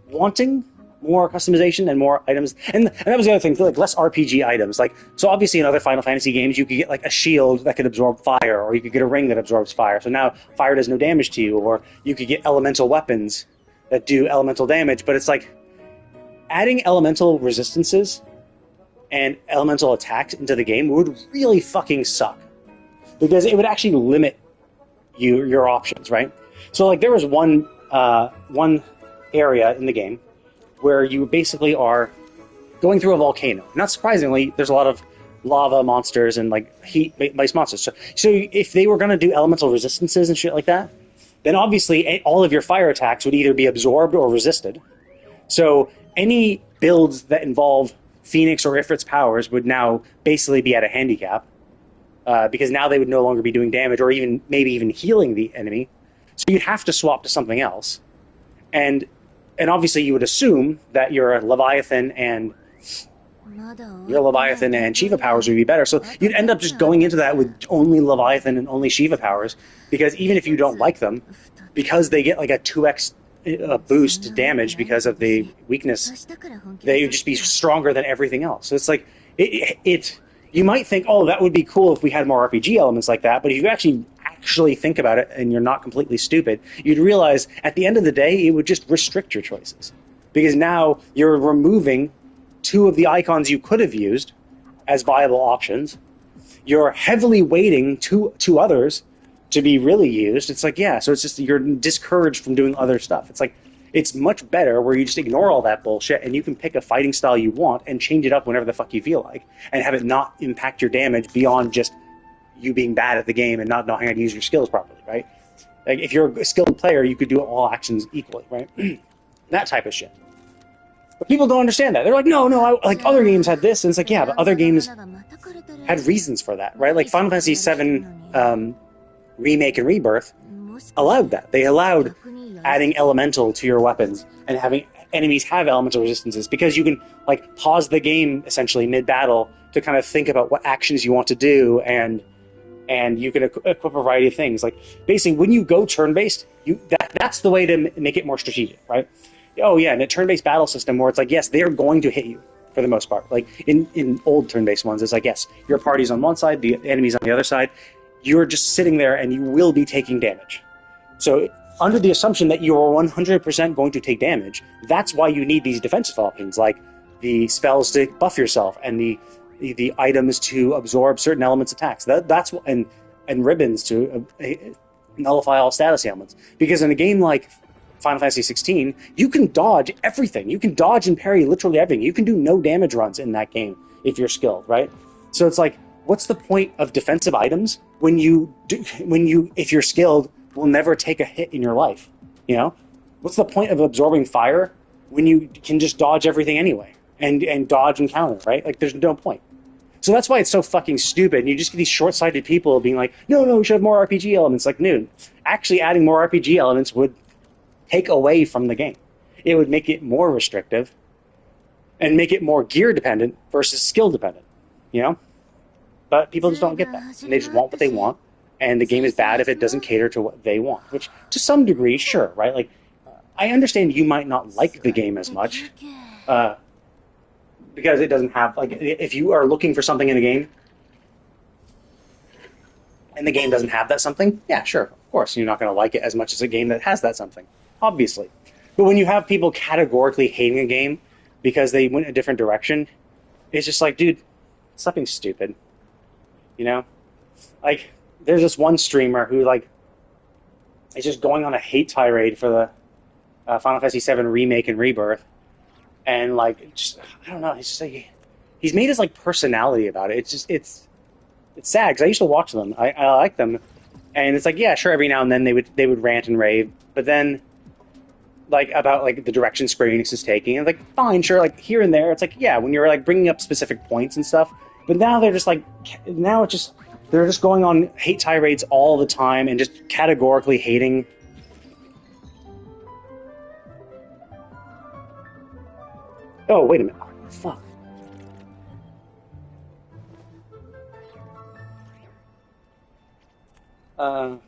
wanting more customization and more items, and that was the other thing, like less RPG items. Like, so obviously in other Final Fantasy games, you could get like a shield that could absorb fire, or you could get a ring that absorbs fire. So now fire does no damage to you, or you could get elemental weapons that do elemental damage. But it's like, adding elemental resistances and elemental attacks into the game would really fucking suck, because it would actually limit your options, right? So like, there was one area in the game where you basically are going through a volcano. Not surprisingly, there's a lot of lava monsters and like heat-based monsters. So if they were going to do elemental resistances and shit like that, then obviously all of your fire attacks would either be absorbed or resisted. So any builds that involve Phoenix or Ifrit's powers would now basically be at a handicap, because now they would no longer be doing damage or maybe even healing the enemy. So you'd have to swap to something else. And obviously you would assume that your Leviathan and Shiva powers would be better. So you'd end up just going into that with only Leviathan and only Shiva powers, because even if you don't like them, because they get like a 2x boost to damage because of the weakness, they would just be stronger than everything else. So it's like, you might think, oh, that would be cool if we had more RPG elements like that, but if you actually think about it and you're not completely stupid, you'd realize at the end of the day, it would just restrict your choices. Because now you're removing 2 of the icons you could have used as viable options. You're heavily weighting two others to be really used. It's like, yeah, so it's just you're discouraged from doing other stuff. It's like, it's much better where you just ignore all that bullshit and you can pick a fighting style you want and change it up whenever the fuck you feel like, and have it not impact your damage beyond just you being bad at the game and not knowing how to use your skills properly, right? Like, if you're a skilled player, you could do all actions equally, right? That type of shit. But people don't understand that. They're like, no, like, other games had this, and it's like, yeah, but other games had reasons for that, right? Like, Final Fantasy VII Remake and Rebirth allowed that. They allowed adding elemental to your weapons and having enemies have elemental resistances, because you can, like, pause the game, essentially, mid-battle to kind of think about what actions you want to do, and you can equip a variety of things. Like, basically, when you go turn-based, that's the way to make it more strategic, right? Oh, yeah, in a turn-based battle system where it's like, yes, they're going to hit you for the most part. Like, in old turn-based ones, it's like, yes, your party's on one side, the enemy's on the other side. You're just sitting there, and you will be taking damage. So, under the assumption that you're 100% going to take damage, that's why you need these defensive options, like the spells to buff yourself, and the items to absorb certain elements' attacks. That's what, and ribbons to nullify all status ailments. Because in a game like Final Fantasy 16, you can dodge everything. You can dodge and parry literally everything. You can do no damage runs in that game if you're skilled, right? So it's like, what's the point of defensive items when if you're skilled, will never take a hit in your life? You know, what's the point of absorbing fire when you can just dodge everything anyway and dodge and counter, right? Like, there's no point. So that's why it's so fucking stupid. And you just get these short-sighted people being like, no, we should have more RPG elements. Like, no, actually adding more RPG elements would take away from the game. It would make it more restrictive and make it more gear dependent versus skill dependent, you know? But people just don't get that. And they just want what they want. And the game is bad if it doesn't cater to what they want, which to some degree, sure, right? Like, I understand you might not like the game as much because it doesn't have, like, if you are looking for something in a game and the game doesn't have that something, yeah, sure, of course, you're not going to like it as much as a game that has that something, obviously. But when you have people categorically hating a game because they went a different direction, it's just like, dude, stop being stupid, you know? Like, there's this one streamer who, like, is just going on a hate tirade for the Final Fantasy VII Remake and Rebirth. And, like, just, I don't know, he's just like, he's made his, like, personality about it. It's just, it's sad, because I used to watch them. I like them. And it's like, yeah, sure, every now and then they would rant and rave. But then, like, about, like, the direction Square Enix is taking, and, like, fine, sure, like, here and there, it's like, yeah, when you're, like, bringing up specific points and stuff. But now they're just, like, they're just going on hate tirades all the time and just categorically hating. Oh, wait a minute. Fuck. But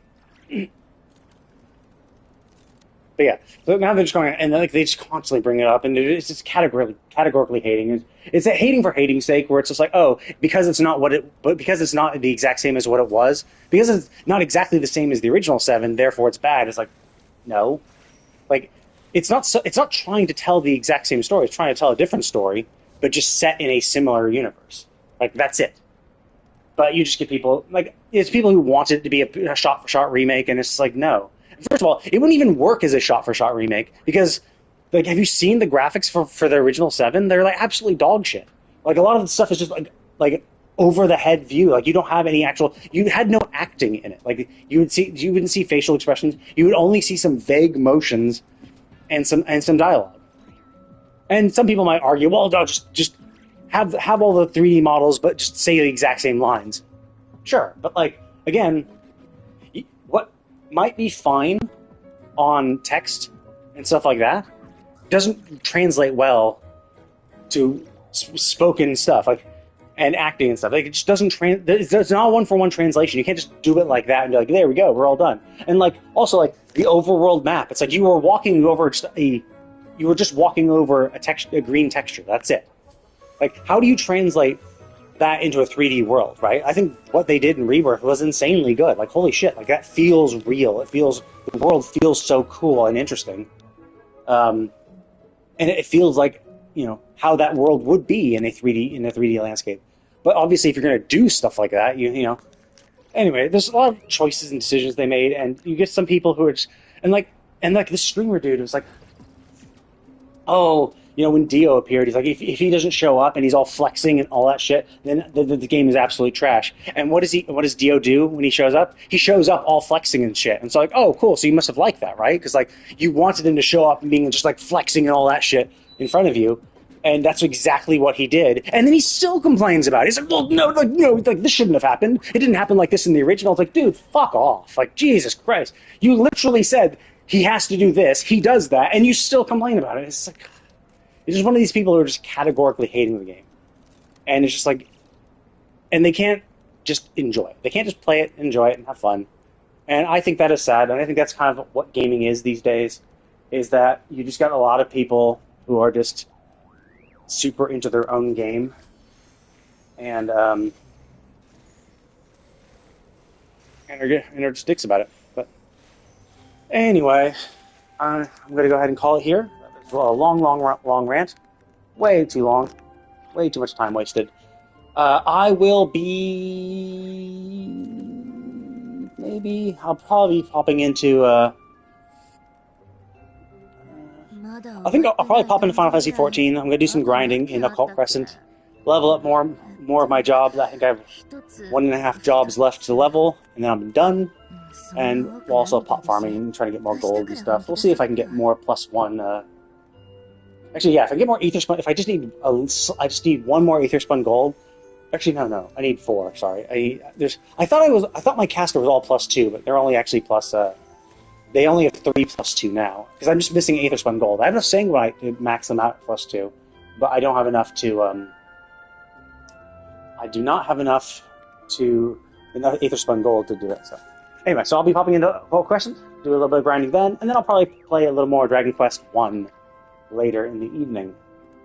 yeah, so now they're just going, and like they just constantly bring it up, and it's just categorically hating. It's a hating for hating's sake, where it's just like, oh, because it's not because it's not the exact same as what it was, because it's not exactly the same as the original 7, therefore it's bad. It's like, no, like it's not trying to tell the exact same story. It's trying to tell a different story, but just set in a similar universe. Like, that's it. But you just get people, like, it's people who want it to be a shot-for-shot remake, and it's just like, no. First of all, it wouldn't even work as a shot-for-shot remake, because, like, have you seen the graphics for the original 7? They're, like, absolutely dog shit. Like, a lot of the stuff is just, like over-the-head view. Like, you don't have any you had no acting in it. Like, you wouldn't see facial expressions. You would only see some vague motions and some dialogue. And some people might argue, well, no, just have all the 3D models, but just say the exact same lines. Sure, but, like, again, what might be fine on text and stuff like that doesn't translate well to spoken stuff, like, and acting and stuff. Like, it just doesn't there's not a one-for-one translation. You can't just do it like that and be like, there we go, we're all done. And like, also like the overworld map, it's like you were walking over a green texture. That's it. Like, how do you translate that into a 3D world, right? I think what they did in Rebirth was insanely good. Like, holy shit, like, that feels real. The world feels so cool and interesting. And it feels like, you know, how that world would be in a 3D landscape. But obviously, if you're going to do stuff like that, you know. Anyway, there's a lot of choices and decisions they made, and you get some people who are just, and like this streamer dude was like, oh, you know, when Dio appeared, he's like, if he doesn't show up and he's all flexing and all that shit, then the game is absolute trash. And what does Dio do when he shows up? He shows up all flexing and shit. And so like, oh, cool, so you must have liked that, right? Because like, you wanted him to show up and being just like flexing and all that shit in front of you. And that's exactly what he did. And then he still complains about it. He's like, well, no, this shouldn't have happened. It didn't happen like this in the original. It's like, dude, fuck off. Like, Jesus Christ. You literally said he has to do this, he does that, and you still complain about it. It's like, it's just one of these people who are just categorically hating the game. And it's just like, and they can't just enjoy it. They can't just play it, enjoy it, and have fun. And I think that is sad, and I think that's kind of what gaming is these days, is that you just got a lot of people who are just super into their own game, and are just dicks about it. But anyway, I'm going to go ahead and call it here. It was a long rant. Way too long. Way too much time wasted. I will be... I'll probably be popping into... I think I'll probably pop into Final Fantasy XIV. I'm going to do some grinding in Occult Crescent. Level up more of my jobs. I think I have 1.5 jobs left to level, and then I'm done. And we'll also pop farming and trying to get more gold and stuff. We'll see if I can get more +1... Actually, yeah, if I get more Aether Spun... If I just need... I just need 1 more Aether Spun gold. Actually, no. I need 4, sorry. I thought my caster was all +2, but they're only actually plus... They only have 3 +2 now, because I'm just missing Aether Spun gold. I have enough Sanguinite to max them out at +2, but I don't have enough to, I do not have enough Aether Spun gold to do it, so... Anyway, so I'll be popping into Occult Crescent, do a little bit of grinding then, and then I'll probably play a little more Dragon Quest 1 later in the evening,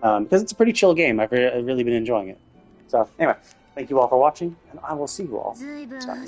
because it's a pretty chill game. I've really been enjoying it. So, anyway, thank you all for watching, and I will see you all next time.